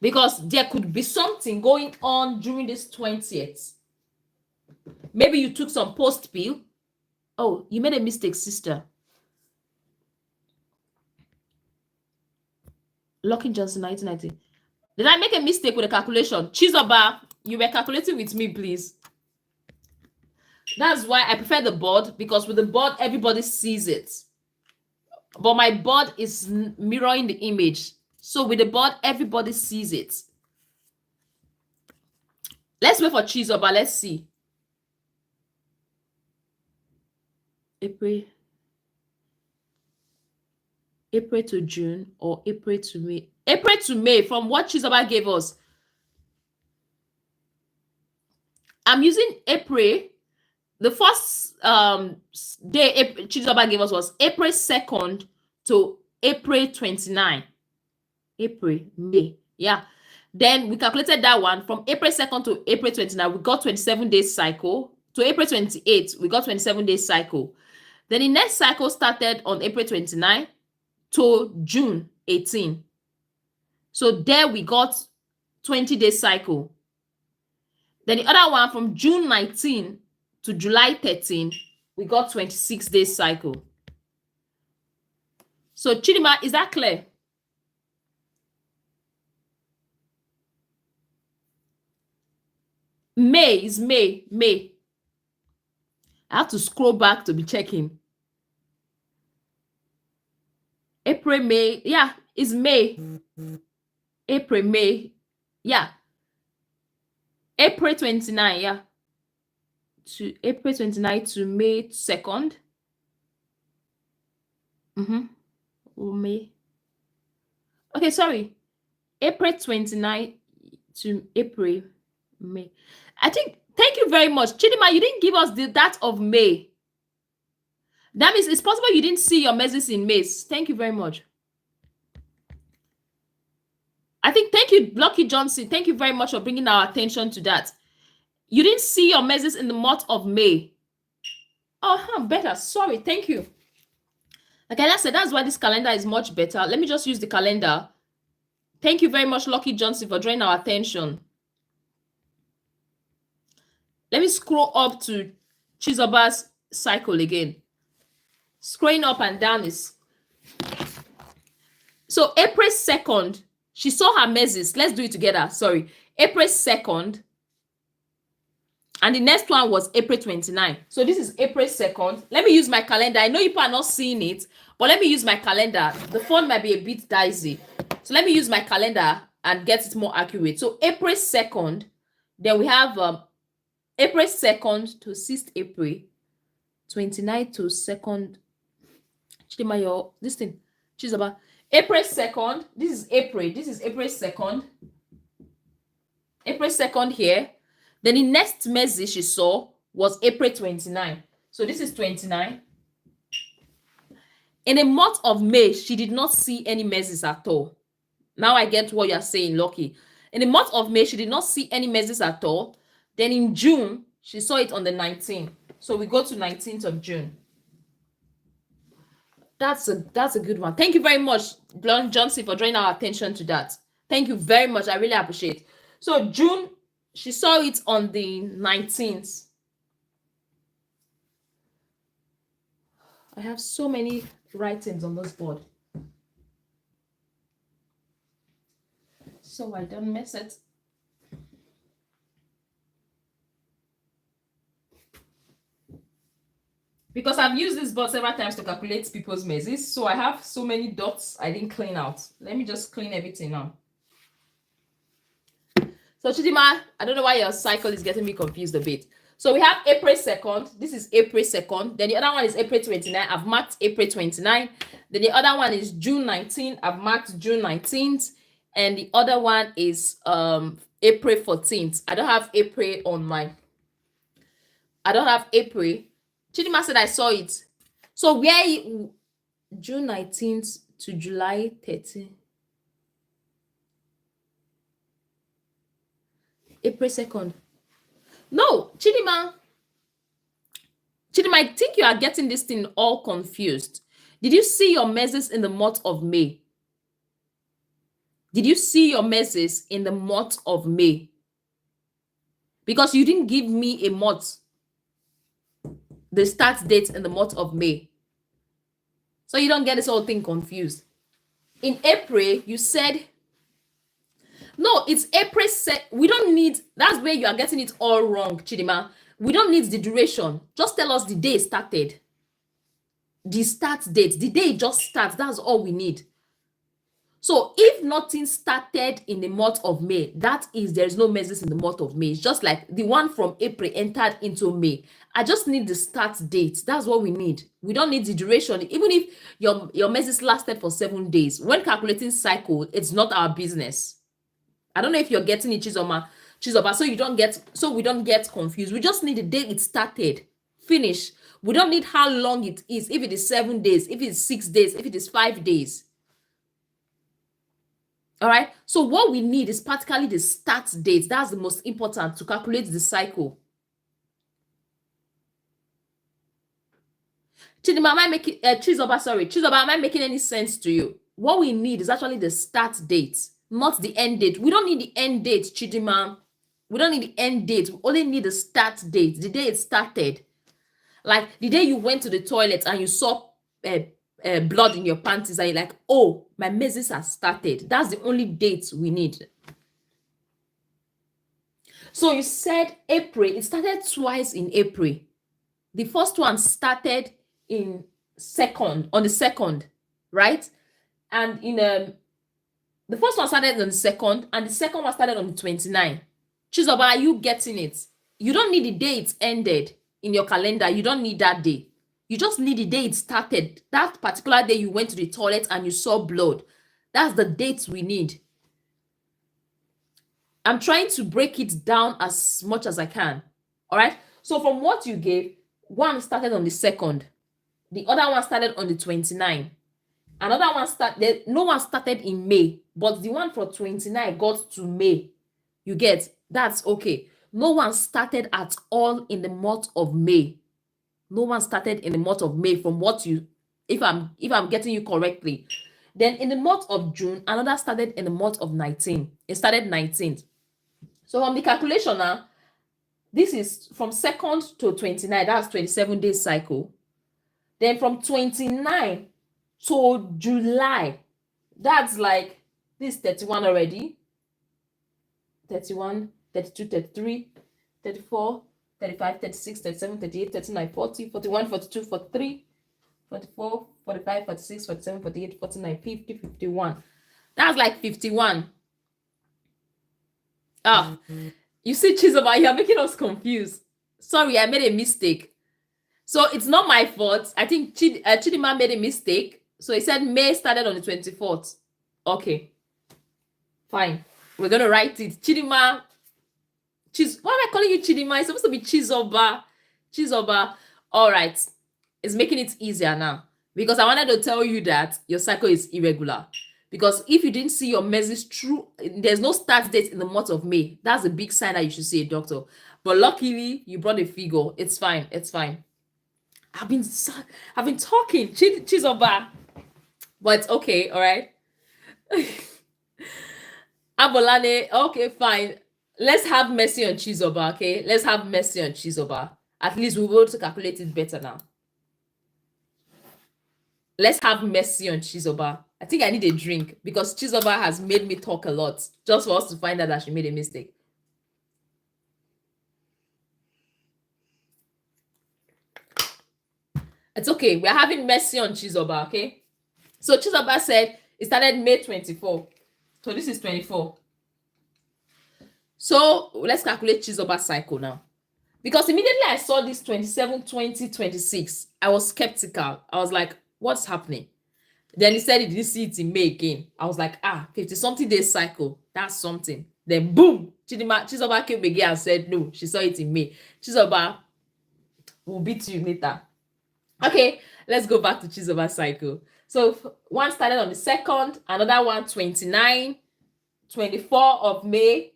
Because there could be something going on during this 20th. Maybe you took some post pill. Oh, you made a mistake, sister. Locking Johnson, 1990. Did I make a mistake with the calculation? Chisoba, you were calculating with me, please. That's why I prefer the board, because with the board, everybody sees it. But my board is mirroring the image. So with the board, everybody sees it. Let's wait for Chisoba. Let's see. April to June or April to May. April to May from what Chisoba gave us. I'm using April. The first day Chisoba gave us was April 2nd to April 29. April, May. Yeah. Then we calculated that one from April 2nd to April 29. We got 27 days cycle. To April 28, we got 27 days cycle. Then the next cycle started on April 29 to June 18. So there we got 20-day cycle. Then the other one from June 19 to July 13, we got 26-day cycle. So Chidima, is that clear? May is May. I have to scroll back to be checking. April, May. Yeah, it's May. April, May. Yeah. April 29, yeah. To April 29 to May 2nd. Or May. Okay, sorry. April 29 to April, May. I think, thank you very much. Chidima, you didn't give us the date of May. That means it's possible you didn't see your menses in May. Thank you very much. I think, thank you, Lucky Johnson. Thank you very much for bringing our attention to that. You didn't see your menses in the month of May. Oh, better. Sorry. Thank you. Okay, I said that's why this calendar is much better. Let me just use the calendar. Thank you very much, Lucky Johnson, for drawing our attention. Let me scroll up to Chisoba's cycle again. Scrolling up and down is... So April 2nd, she saw her menses. Let's do it together. Sorry. April 2nd. And the next one was April 29. So this is April 2nd. Let me use my calendar. I know you people are not seeing it, but let me use my calendar. The phone might be a bit dicey. So let me use my calendar and get it more accurate. So April 2nd, then we have April 2nd to 6th April, 29 to 2nd. Chidima, this thing, Chisoba. April 2nd, this is April 2nd. April 2nd here. Then the next message she saw was April 29. So this is 29. In the month of May, she did not see any messages at all. Now I get what you're saying, Lucky. In the month of May, she did not see any messages at all. Then in June, she saw it on the 19th. So we go to 19th of June. That's a good one. Thank you very much, Johnson, for drawing our attention to that. Thank you very much. I really appreciate it. So June, she saw it on the 19th. I have so many writings on this board, so I don't miss it. Because I've used this board several times to calculate people's measures, so I have so many dots I didn't clean out. Let me just clean everything now. So Chidima, I don't know why your cycle is getting me confused a bit. So we have April 2nd. This is April 2nd. Then the other one is April 29. I've marked April 29. Then the other one is June 19. I've marked June 19th. And the other one is April 14th. I don't have April on my... I don't have April. Chidima said I saw it. So where June 19th to July 13th. April 2nd. No, Chidima, I think you are getting this thing all confused. Did you see your menses in the month of May? Did you see your menses in the month of May? Because you didn't give me a month, the start date in the month of May. So you don't get this whole thing confused. In April, you said, no, it's April. We don't need, that's where you are getting it all wrong, Chidima. We don't need the duration. Just tell us the day it started. The start date, the day it just starts, that's all we need. So if nothing started in the month of May, that is, there's no menses in the month of May. It's just like the one from April entered into May. I just need the start date. That's what we need. We don't need the duration. Even if your menses lasted for 7 days, when calculating cycle, it's not our business. I don't know if you're getting it, Chisoba, so we don't get confused. We just need the day it started. Finish. We don't need how long it is. If it is 7 days, if it's 6 days, if it is 5 days. All right. So what we need is practically the start date. That's the most important to calculate the cycle. Chidima, am I making Chisoba, am I making any sense to you? What we need is actually the start date. not the end date. We don't need the end date, Chidima. We don't need the end date. We only need the start date, the day it started. Like the day you went to the toilet and you saw blood in your panties and you're like, oh, my menses has started. That's the only date we need. So you said April. It started twice in April. The first one started on the second, right? And in the first one started on the second, and the second one started on the 29th. Chisoba, are you getting it? You don't need the day it ended in your calendar. You don't need that day. You just need the day it started. That particular day you went to the toilet and you saw blood. That's the date we need. I'm trying to break it down as much as I can. All right. So from what you gave, one started on the second. The other one started on the 29th. Another one started, no one started in May, but the one for 29 got to May. You get, that's okay. No one started at all in the month of May. No one started in the month of May from what you, if I'm getting you correctly. Then in the month of June, another started in the month of 19. It started 19th. So from the calculation now, this is from 2nd to 29, that's 27 days cycle. Then from 29 to July, that's like this 31 already. 31, 32, 33, 34, 35, 36, 37, 38, 39, 40, 41, 42, 43, 44, 45, 46, 47, 48, 49, 50, 51. That's like 51. Ah, you see, Chisoba, you're making us confused. Sorry, I made a mistake. So it's not my fault. I think Chidima made a mistake. So he said May started on the 24th. Okay. Fine. We're going to write it. Chidima. Why am I calling you Chidima? It's supposed to be Chisoba. Chisoba. All right. It's making it easier now. Because I wanted to tell you that your cycle is irregular. Because if you didn't see your menses through, there's no start date in the month of May. That's a big sign that you should see a doctor. But luckily, you brought a figure. It's fine. It's fine. I've been talking, Chisoba, but it's okay, all right. Abolane, okay, fine. Let's have mercy on Chisoba, okay? Let's have mercy on Chisoba. At least we'll be able to calculate it better now. Let's have mercy on Chisoba. I think I need a drink because Chisoba has made me talk a lot just for us to find out that she made a mistake. It's okay. We're having mercy on Chisoba, okay? So Chisoba said it started May 24. So this is 24. So let's calculate Chisoba's cycle now. Because immediately I saw this 27, 20, 26, I was skeptical. I was like, what's happening? Then he said he didn't see it in May again. I was like, 50-something days cycle. That's something. Then boom, Chisoba came again and said, no, she saw it in May. Chisoba, we'll beat you later. Okay, let's go back to Chisoba's cycle. So one started on the 2nd, another one 29, 24 of May,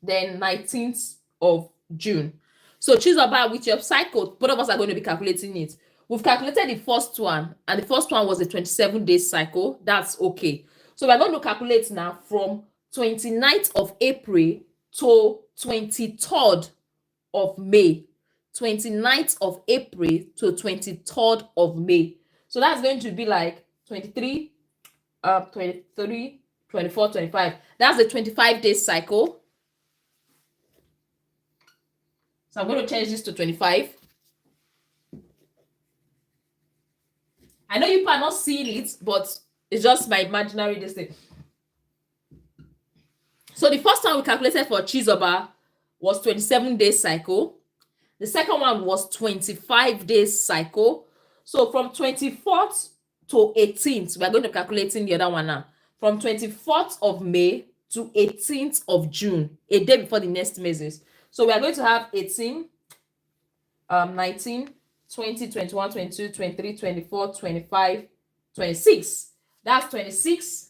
then 19th of June. So Chisoba, with your cycle, both of us are going to be calculating it. We've calculated the first one, and the first one was a 27-day cycle. That's okay. So we're going to calculate now from 29th of April to 23rd of May. 29th of April to 23rd of May. So that's going to be like 23, 23, 24, 25. That's the 25-day cycle. So I'm going to change this to 25. I know you are not seeing it, but it's just my imaginary distance. So the first one we calculated for Chisoba was 27-day cycle. The second one was 25 days cycle. So from 24th to 18th, we are going to calculate in the other one now. From 24th of May to 18th of June, a day before the next measures. So we are going to have 18, 19, 20, 21, 22, 23, 24, 25, 26. That's 26.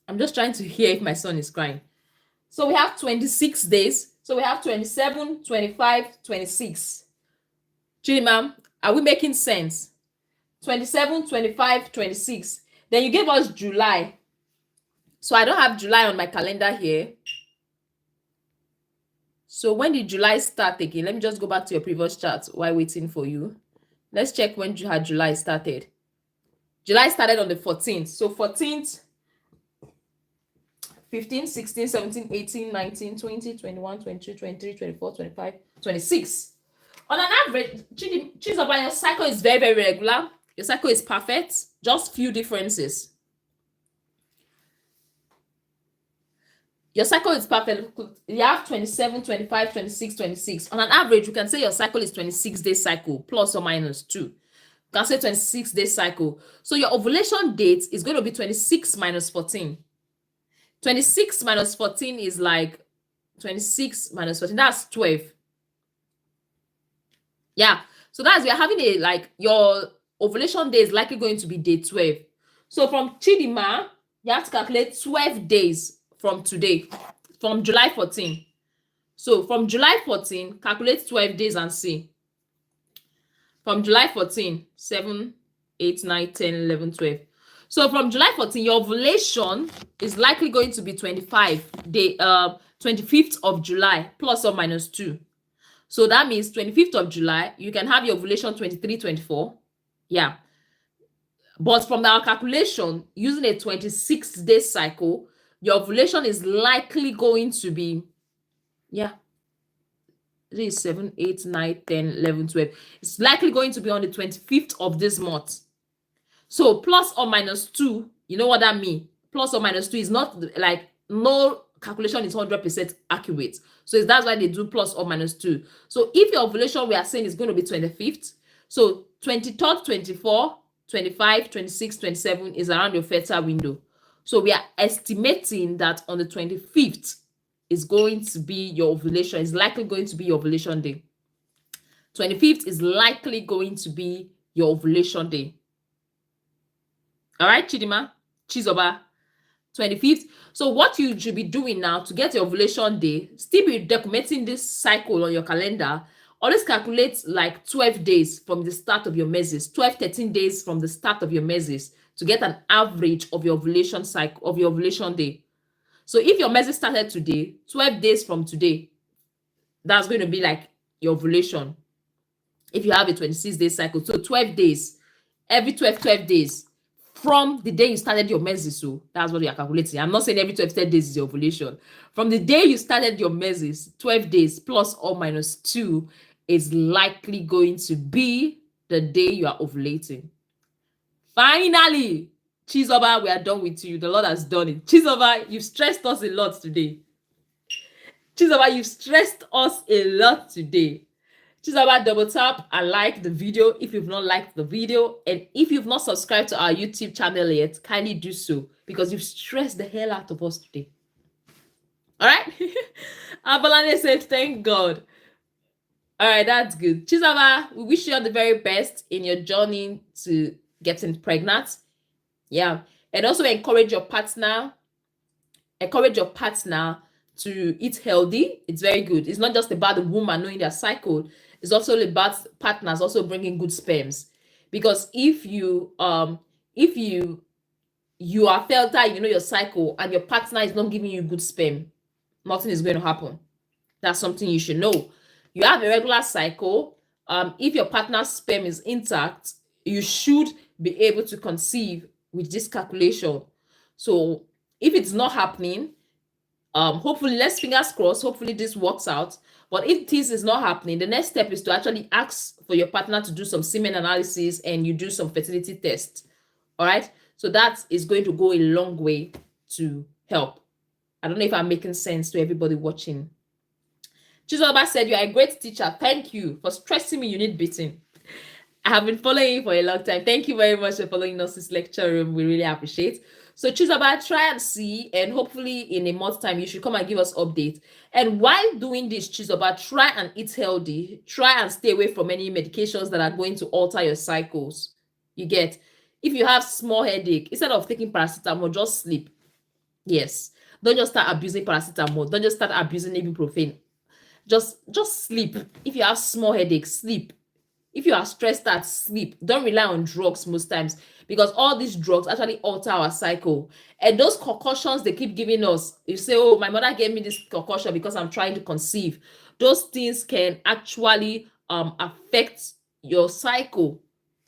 I'm just trying to hear if my son is crying. So we have 26 days. So we have 27, 25, 26. Chidima, are we making sense? 27, 25, 26. Then you gave us July. So I don't have July on my calendar here. So when did July start again? Let me just go back to your previous chart while waiting for you. Let's check when July started. July started on the 14th. So 14th, 15, 16, 17, 18, 19, 20, 21, 22, 23, 24, 25, 26. On an average, Chisoba, your cycle is very, very regular. Your cycle is perfect. Just few differences. Your cycle is perfect. You have 27, 25, 26, 26. On an average, you can say your cycle is 26-day cycle, plus or minus 2. You can say 26-day cycle. So your ovulation date is going to be 26 minus 14. 26 minus 14 is like 26 minus 14. That's 12. Yeah. So that's, you're having a, like, your ovulation day is likely going to be day 12. So from Chidima, you have to calculate 12 days from today, from July 14. So from July 14, calculate 12 days and see. From July 14, 7, 8, 9, 10, 11, 12. So from July 14, your ovulation is likely going to be 25th of July, plus or minus 2. So that means 25th of July, you can have your ovulation 23, 24. Yeah. But from our calculation, using a 26-day cycle, your ovulation is likely going to be, yeah, this is 7, 8, 9, 10, 11, 12. It's likely going to be on the 25th of this month. So plus or minus 2, you know what that means? Plus or minus 2 is not like, no calculation is 100% accurate. So that's why they do plus or minus 2. So if your ovulation, we are saying, is going to be 25th, so 23rd, 24, 25, 26, 27 is around your fertile window. So we are estimating that on the 25th is going to be your ovulation, is likely going to be your ovulation day. 25th is likely going to be your ovulation day. All right, Chidima, Chisoba, 25th. So what you should be doing now to get your ovulation day, still be documenting this cycle on your calendar. Always calculate like 12 days from the start of your menses, 12, 13 days from the start of your menses to get an average of your ovulation cycle, of your ovulation day. So if your menses started today, 12 days from today, that's going to be like your ovulation. If you have a 26-day cycle, so 12 days, every 12 days from the day you started your menses. So that's what you are calculating. I'm not saying every 12 days is your ovulation. From the day you started your menses, 12 days plus or minus 2 is likely going to be the day you are ovulating. Finally, Chisoba, we are done with you. The Lord has done it. Chisoba, you've stressed us a lot today. Chisoba, you've stressed us a lot today. Chisoba, double tap and like the video if you've not liked the video. And if you've not subscribed to our YouTube channel yet, kindly do so, because you've stressed the hell out of us today. All right? Abalane said, thank God. All right, that's good. Chisoba, we wish you all the very best in your journey to getting pregnant. Yeah. And also encourage your partner to eat healthy. It's very good. It's not just about the woman knowing their cycle. It's also about partners also bringing good sperms. Because if you are fertile, you know your cycle, and your partner is not giving you good sperm, nothing is going to happen. That's something you should know. You have a regular cycle. If your partner's sperm is intact, you should be able to conceive with this calculation. So if it's not happening, hopefully, let's fingers crossed, hopefully this works out. But if this is not happening, the next step is to actually ask for your partner to do some semen analysis and you do some fertility tests. All right. So that is going to go a long way to help. I don't know if I'm making sense to everybody watching. Chisoba said, you are a great teacher. Thank you for stressing me. You need beating. I have been following you for a long time. Thank you very much for following us this lecture room. We really appreciate. So Chisoba, try and see, and hopefully in a month's time, you should come and give us updates. And while doing this, Chisoba, try and eat healthy. Try and stay away from any medications that are going to alter your cycles. You get, if you have small headache, instead of taking paracetamol, just sleep. Yes. Don't just start abusing paracetamol. Don't just start abusing ibuprofen. Just sleep. If you have small headaches, sleep. If you are stressed out, sleep. Don't rely on drugs most times, because all these drugs actually alter our cycle. And those concussions they keep giving us, you say, oh, my mother gave me this concussion because I'm trying to conceive. Those things can actually affect your cycle.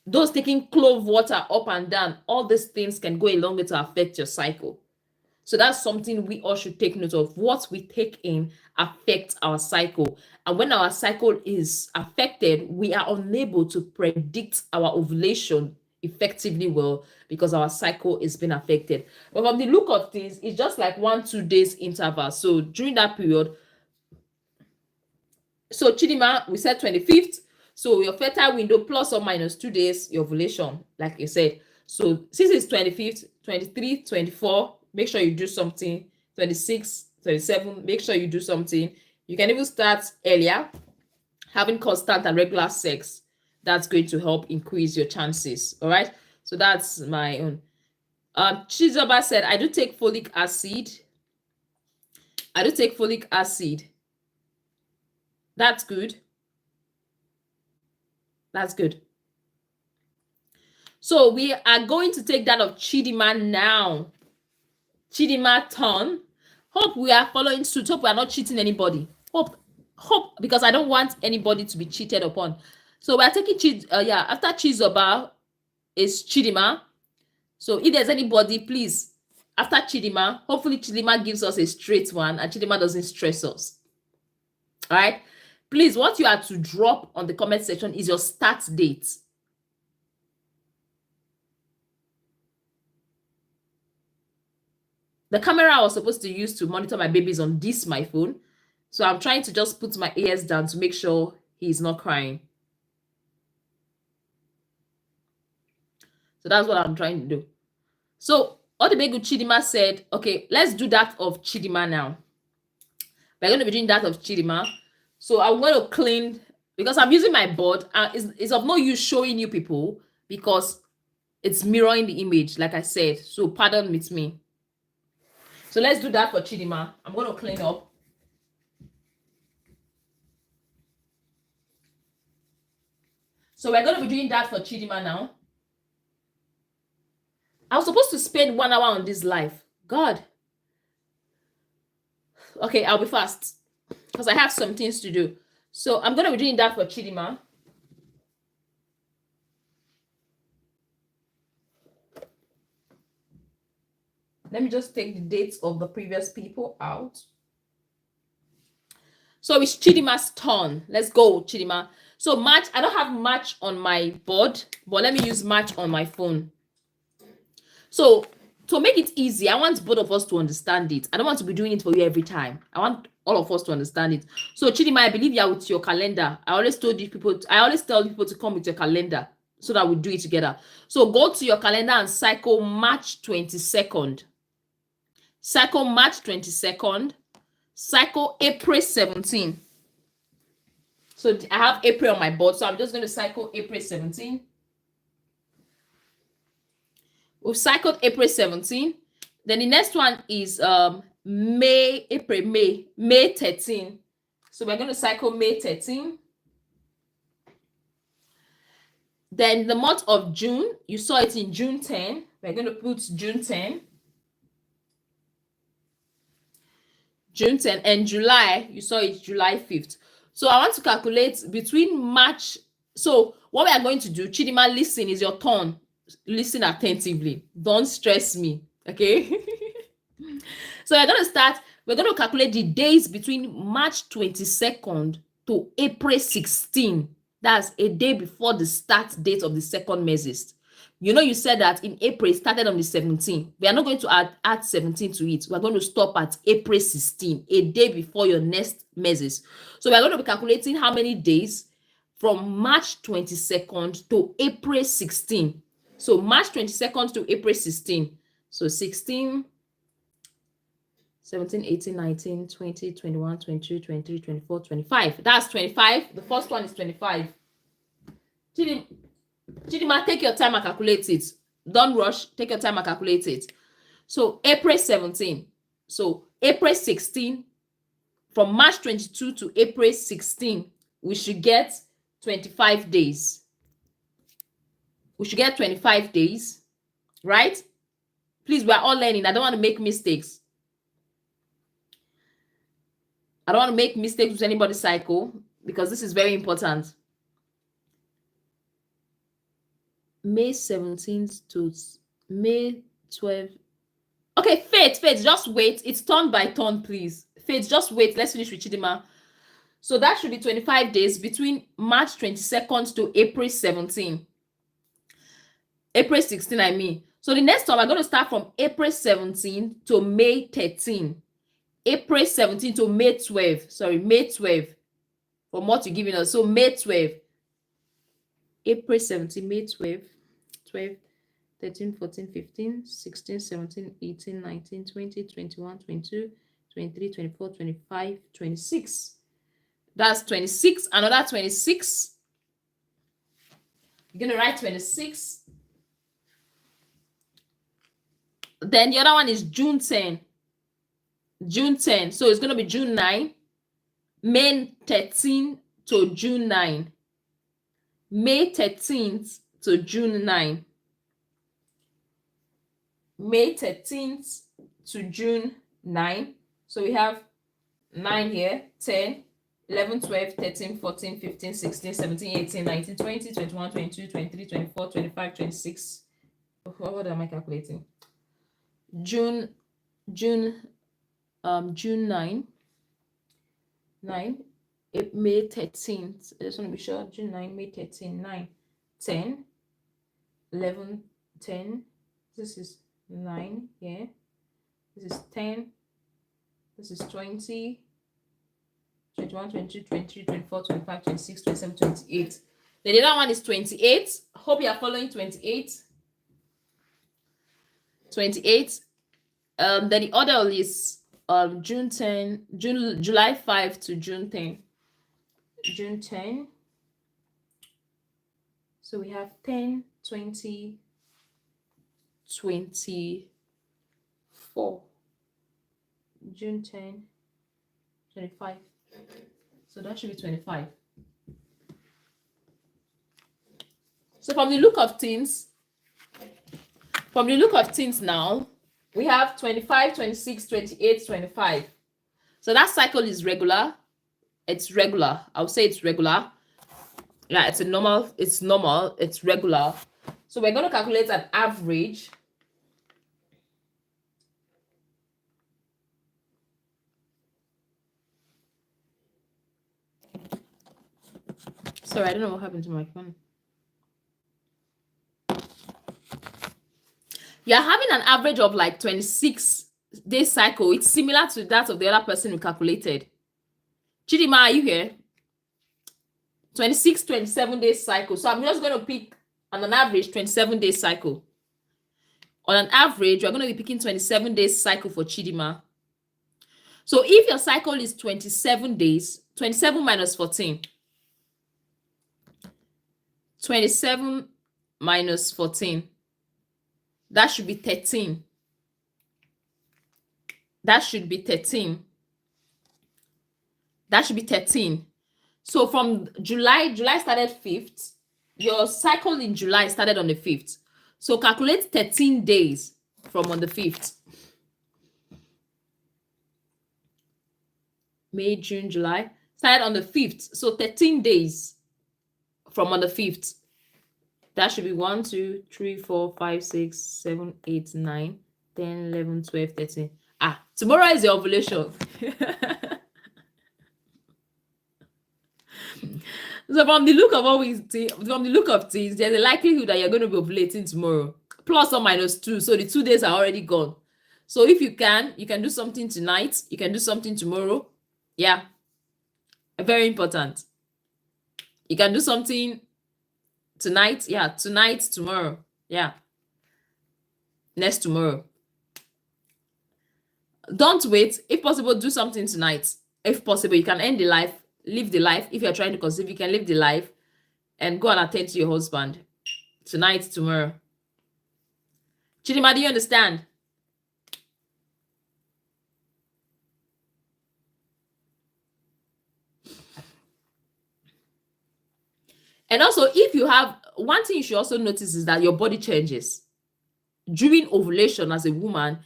Those taking clove water up and down, all these things can go a long way to affect your cycle. So that's something we all should take note of. What we take in affects our cycle. And when our cycle is affected, we are unable to predict our ovulation effectively well, because our cycle is being affected. But from the look of things, it's just like 1-2 days interval. So during that period, so Chidima, we said 25th. So your fertile window plus or minus 2 days, your ovulation, like you said. So since it's 25th, 23, 24, make sure you do something. 26, 27, make sure you do something. You can even start earlier, having constant and regular sex. That's going to help increase your chances. All right. So that's my own. Chisoba said, I do take folic acid. I do take folic acid. That's good. That's good. So we are going to take that of Chidima now. Chidima turn. Hope we are following suit. Hope we are not cheating anybody. Hope, because I don't want anybody to be cheated upon. So we are taking after Chisoba is Chidima. So if there's anybody, please, after Chidima, hopefully Chidima gives us a straight one and Chidima doesn't stress us. All right. Please, what you are to drop on the comment section is your start date. The camera I was supposed to use to monitor my babies on this, my phone. So I'm trying to just put my ears down to make sure he's not crying. So that's what I'm trying to do. So Odebegu Chidima said, okay, let's do that of Chidima now. We're going to be doing that of Chidima. So I'm going to clean, because I'm using my board. It's of no use showing you people because it's mirroring the image, like I said. So pardon with me. So let's do that for Chidima. I'm going to clean up. So we're going to be doing that for Chidima now. I was supposed to spend 1 hour on this live. God. Okay, I'll be fast because I have some things to do. So I'm going to be doing that for Chidima. Let me just take the dates of the previous people out. So it's Chidima's turn. Let's go, Chidima. So March, I don't have March on my board, but let me use March on my phone. So to make it easy, I want both of us to understand it. I don't want to be doing it for you every time. I want all of us to understand it. So Chidima, I believe you're with your calendar. I always tell people to come with your calendar so that we do it together. So go to your calendar and cycle March 22nd. Cycle March 22nd. Cycle April 17. So I have April on my board. So I'm just going to cycle April 17. We've cycled April 17. Then the next one is May 13. So we're going to cycle May 13. Then the month of June, you saw it in June 10. We're going to put June 10. June 10. And July, you saw it July 5th. So I want to calculate between March. So what we are going to do, Chidima, listen, is your turn. Listen attentively. Don't stress me. Okay. So we're going to start. We're going to calculate the days between March 22nd to April 16. That's a day before the start date of the second meses. You know, you said that in April, it started on the 17th. We are not going to add 17 to it. We're going to stop at April 16, a day before your next meses. So we're going to be calculating how many days from March 22nd to April 16. So March 22nd to April 16. So 16, 17, 18, 19, 20, 21, 22, 23, 24, 25. That's 25. The first one is 25. Chidima, take your time and calculate it. Don't rush. Take your time and calculate it. So April 17. So April 16 from March 22 to April 16, we should get 25 days. We should get 25 days, right? Please, we're all learning. I don't want to make mistakes. I don't want to make mistakes with anybody's cycle because this is very important. May 17th to May 12th. Okay, Faith, just wait. It's turn by turn, please. Faith, just wait. Let's finish with Chidima. So that should be 25 days between March 22nd to April 17. April 16, I mean. So the next time, we're going to start from April 17 to May 13. April 17 to May 12. Sorry, May 12. From what you're giving us. So May 12. April 17, May 12, 12, 13, 14, 15, 16, 17, 18, 19, 20, 21, 22, 23, 24, 25, 26. That's 26. Another 26. You're going to write 26. Then the other one is June 10. June 10. So it's going to be June 9. May 13 to June 9. May 13th to June 9. May 13th to June 9. So we have 9 here, 10, 11, 12, 13, 14, 15, 16, 17, 18, 19, 20, 21, 22, 23, 24, 25, 26. What am I calculating? June 9. May 13th. I just want to be sure. June 9, May 13, 9, 10, 11, 10. This is 9 here. This is 10. This is 20, 21, 22, 23, 24, 25, 26, 27, 28. The other one is 28. Hope you are following 28. 28. Then the other is July 5 to June 10. June 10. So we have 10, 20, 24. June 10, 25. So that should be 25. So from the look of things now, we have 25, 26, 28, 25. So that cycle is regular. It's regular. I would say it's regular. Yeah, it's normal, it's regular. So we're going to calculate an average. Sorry, I don't know what happened to my phone. You're having an average of like 26 day cycle. It's similar to that of the other person who calculated. Chidima, are you here? 26, 27 day cycle. So I'm just going to pick on an average 27 day cycle. On an average, we're going to be picking 27 days cycle for Chidima. So if your cycle is 27 days, 27 minus 14. 27 minus 14. That should be 13. That should be 13. That should be 13. So from July started 5th. Your cycle in July started on the 5th. So calculate 13 days from on the 5th. May, June, July. Started on the 5th. So 13 days from on the 5th. That should be 1, 2, 3, 4, 5, 6, 7, 8, 9, 10, 11, 12, 13. Tomorrow is your ovulation. So from the look of things, there's a likelihood that you're going to be ovulating tomorrow. Plus or minus 2. So the 2 days are already gone. So if you can do something tonight. You can do something tomorrow. Yeah. Very important. You can do something tonight. Yeah. Tonight, tomorrow. Yeah. Next tomorrow. Don't wait. If possible, do something tonight. If possible, you can end the life. Live the life. If you're trying to conceive, you can live the life and go and attend to your husband tonight, tomorrow. Chidima, do you understand? And also, if you have one thing you should also notice is that your body changes during ovulation as a woman.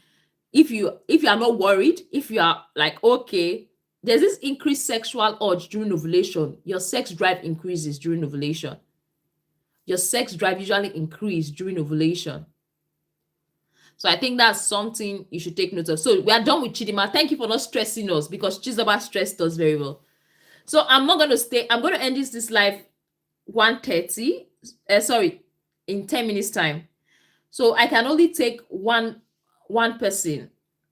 If you are not worried, if you are like, okay, there's this increased sexual urge during ovulation. Your sex drive increases during ovulation. Your sex drive usually increase during ovulation. So I think that's something you should take note of. So we are done with Chidima. Thank you for not stressing us, because Chisoba stressed us very well. So I'm not going to stay. I'm going to end this live 1:30. Sorry, in 10 minutes time. So I can only take one person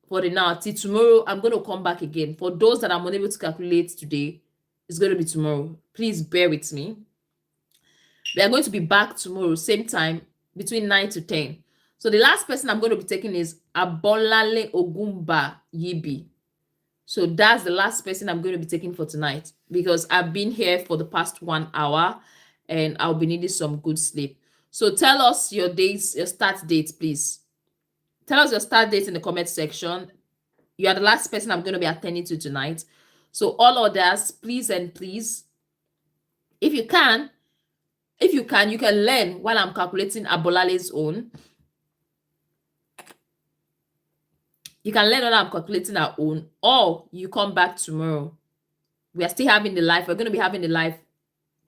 for the now. Till tomorrow, I'm going to come back again. For those that I'm unable to calculate today, it's going to be tomorrow. Please bear with me. We are going to be back tomorrow, same time, between 9 to 10. So the last person I'm going to be taking is Abolale Ogumba Yibi. So that's the last person I'm going to be taking for tonight, because I've been here for the past 1 hour and I'll be needing some good sleep. So tell us your dates, your start date, please. Tell us your start date in the comment section. You are the last person I'm going to be attending to tonight. So all others, please and please, if you can learn while I'm calculating Abolale's own. You can learn while I'm calculating our own, or you come back tomorrow. We are still having the live. We're going to be having the live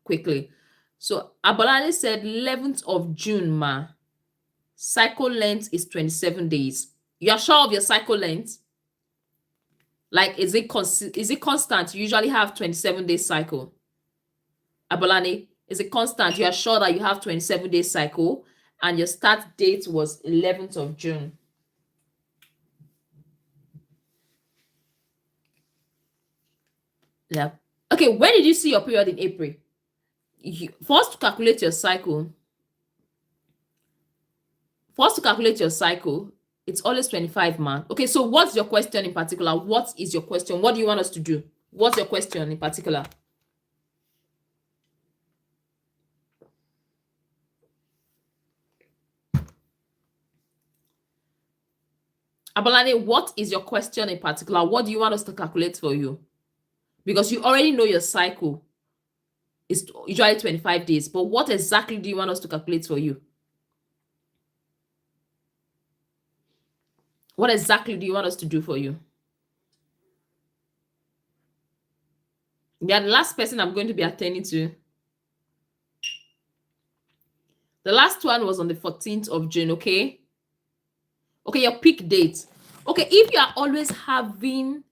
quickly. So Abolale said 11th of June, ma. Cycle length is 27 days. You are sure of your cycle length? Like, is it constant? You usually have 27-day cycle. Abolane, is it constant? You are sure that you have 27-day cycle and your start date was 11th of June. Yeah. Okay, when did you see your period in April? First to calculate your cycle, it's always 25, man. Okay, so what's your question in particular? What is your question? What do you want us to do? What's your question in particular? Abolane, what is your question in particular? What do you want us to calculate for you? Because you already know your cycle is usually 25 days, but what exactly do you want us to calculate for you? What exactly do you want us to do for you? Yeah, the last person I'm going to be attending to. The last one was on the 14th of June, okay? Okay, your peak date. Okay, if you are always having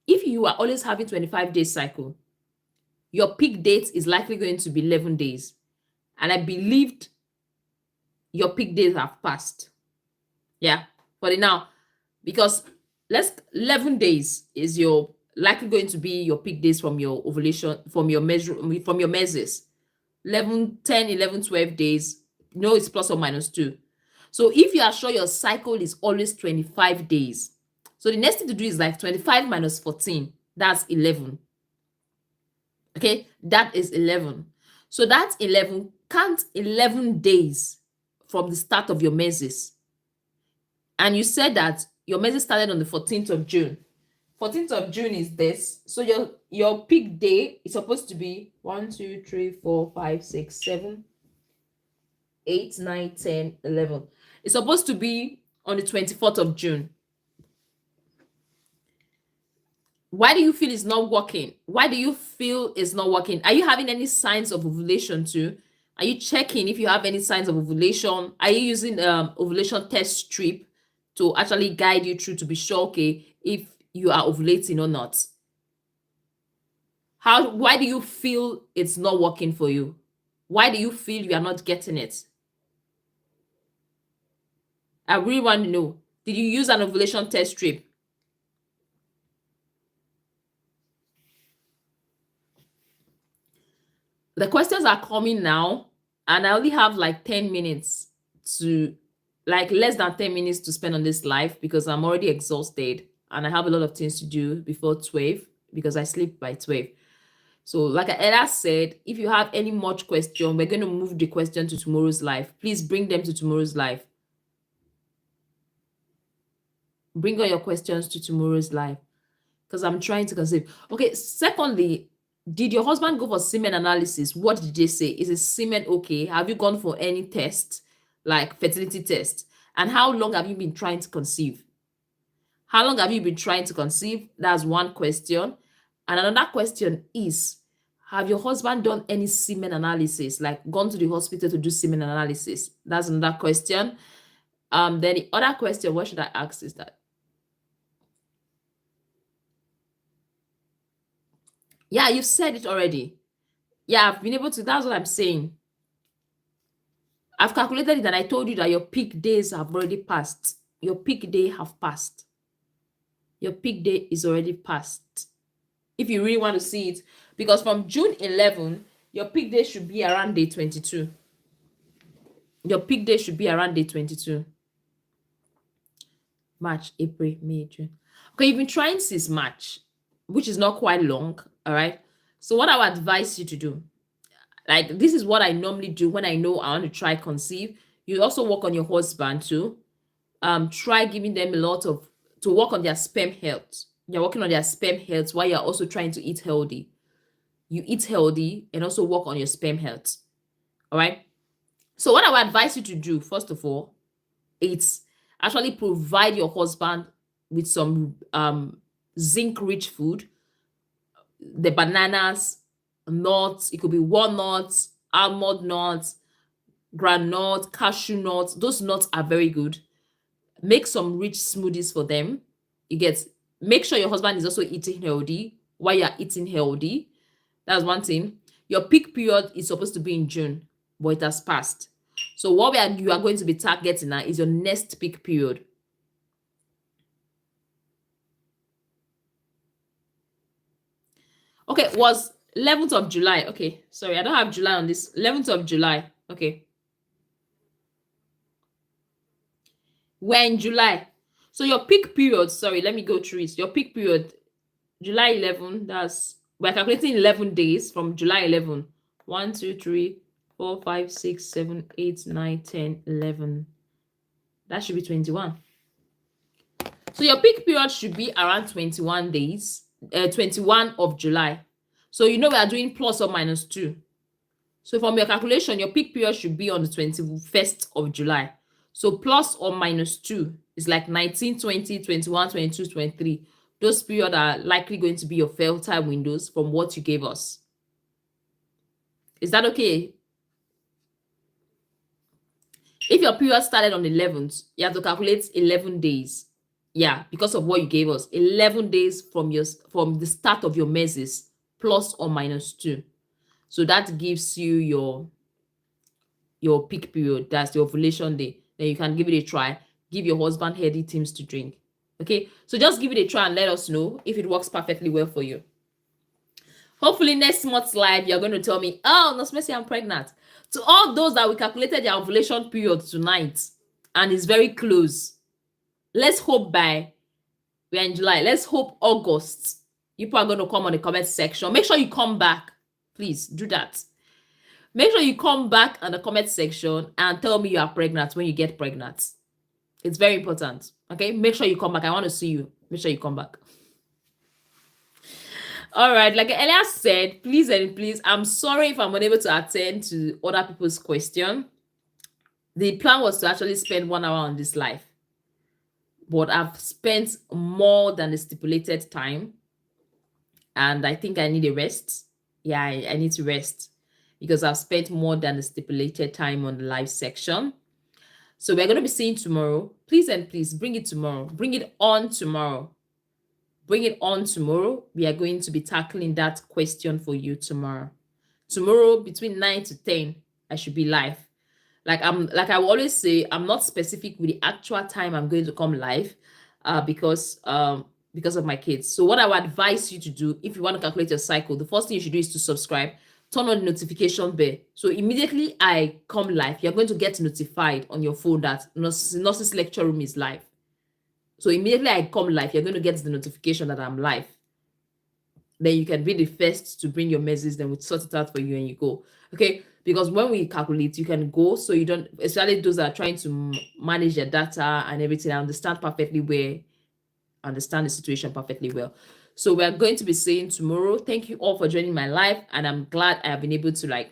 25-day cycle, your peak date is likely going to be 11 days. And I believed your peak days have passed. Yeah, for the now, because 11 days is your likely going to be your peak days from your ovulation, from your meses. 11, 10, 11, 12 days. No, it's plus or minus 2. So if you are sure your cycle is always 25 days, so the next thing to do is like 25 minus 14. That's 11. Okay, that is 11. So that's 11. Count 11 days from the start of your meses. And you said that your meses started on the 14th of June. 14th of June is this. So your peak day is supposed to be 1, 2, 3, 4, 5, 6, 7, 8, 9, 10, 11. It's supposed to be on the 24th of June. Why do you feel it's not working? Why do you feel it's not working? Are you having any signs of ovulation too? Are you checking if you have any signs of ovulation? Are you using ovulation test strip to actually guide you through to be sure, okay, if you are ovulating or not? Why do you feel it's not working for you? Why do you feel you are not getting it? I really want to know. Did you use an ovulation test strip? The questions are coming now, and I only have like 10 minutes to, like less than 10 minutes to spend on this live, because I'm already exhausted and I have a lot of things to do before 12, because I sleep by 12. So like I said, if you have any much question, we're going to move the question to tomorrow's live. Please bring them to tomorrow's live. Bring all your questions to tomorrow's live, because I'm trying to conceive. Okay, secondly, Did your husband go for semen analysis? What did they say? Is his semen okay? Have you gone for any test, like fertility test? And how long have you been trying to conceive? How long have you been trying to conceive? That's one question. And another question is, have your husband done any semen analysis, like gone to the hospital to do semen analysis? That's another question. Then the other question, what should I ask is that, yeah, you've said it already. Yeah, I've been able to, that's what I'm saying. I've calculated it and I told you that your peak days have already passed. Your peak day have passed. Your peak day is already passed. If you really want to see it, because from June 11, your peak day should be around day 22. Your peak day should be around day 22. March, April, May, June. Okay, you've been trying since March, which is not quite long. All right. So what I would advise you to do, like this is what I normally do when I know I want to try conceive. You also work on your husband too. Try giving them a lot of to work on their sperm health. You're working on their sperm health while you're also trying to eat healthy. You eat healthy and also work on your sperm health. All right. So what I would advise you to do, first of all, it's actually provide your husband with some zinc-rich food, the bananas, nuts. It could be walnuts, almond nuts, groundnut, cashew nuts. Those nuts are very good. Make some rich smoothies for them. You get, make sure your husband is also eating healthy while you're eating healthy. That's one thing. Your peak period is supposed to be in June, but it has passed. So what you are going to be targeting now is your next peak period. Okay, was 11th of July. Okay, sorry, I don't have July on this. 11th of July. Okay. We're in July. So your peak period, sorry, let me go through it. Your peak period, July 11, we're calculating 11 days from July 11. 1, 2, 3, 4, 5, 6, 7, 8, 9, 10, 11. That should be 21. So your peak period should be around 21 days, 21 of July. So you know we are doing plus or minus 2. So from your calculation, your peak period should be on the 21st of July. So plus or minus 2 is like 19, 20, 21, 22, 23. Those periods are likely going to be your fertile windows from what you gave us. Is that okay? If your period started on the 11th, you have to calculate 11 days. Yeah, because of what you gave us. 11 days from the start of your menses, plus or minus 2. So that gives you your peak period. That's the ovulation day. Then you can give it a try. Give your husband healthy things to drink. Okay, so just give it a try and let us know if it works perfectly well for you. Hopefully next month's live, you're going to tell me, oh, Nurse Mercy, I'm pregnant. To all those that we calculated their ovulation period tonight, and it's very close, let's hope we're in July. Let's hope August. People are going to come on the comment section. Make sure you come back. Please do that. Make sure you come back on the comment section and tell me you are pregnant when you get pregnant. It's very important. Okay, make sure you come back. I want to see you. Make sure you come back. All right, like Elia said, please and please, I'm sorry if I'm unable to attend to other people's question. The plan was to actually spend 1 hour on this live, but I've spent more than the stipulated time, and I think I need a rest. Yeah, I need to rest because I've spent more than the stipulated time on the live section. So we're going to be seeing tomorrow. Please and please bring it tomorrow. Bring it on tomorrow. Bring it on tomorrow. We are going to be tackling that question for you tomorrow. Tomorrow between 9 to 10, I should be live. Like I will always say, I'm not specific with the actual time I'm going to come live because of my kids. So what I would advise you to do, if you want to calculate your cycle, the first thing you should do is to subscribe. Turn on the notification bell. So immediately I come live, you're going to get notified on your phone that Nurse's lecture room is live. So immediately I come live, you're going to get the notification that I'm live. Then you can be the first to bring your message, then we'll sort it out for you and you go. Okay? Because when we calculate, you can go, so you don't, especially those that are trying to manage their data and everything, I understand perfectly understand the situation perfectly well. So we are going to be seeing tomorrow. Thank you all for joining my live, and I'm glad I have been able to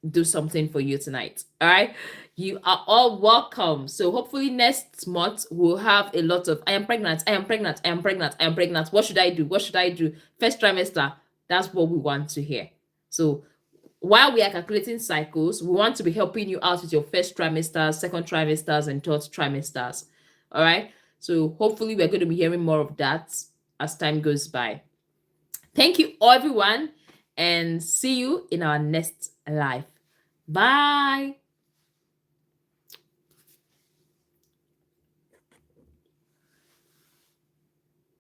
do something for you tonight. All right, you are all welcome. So hopefully next month we'll have a lot of I am pregnant, I am pregnant, I am pregnant, I am pregnant. What should I do? What should I do? First trimester. That's what we want to hear. So while we are calculating cycles, we want to be helping you out with your first trimesters, second trimesters, and third trimesters. All right. So hopefully we're going to be hearing more of that as time goes by. Thank you, everyone, and see you in our next live. Bye.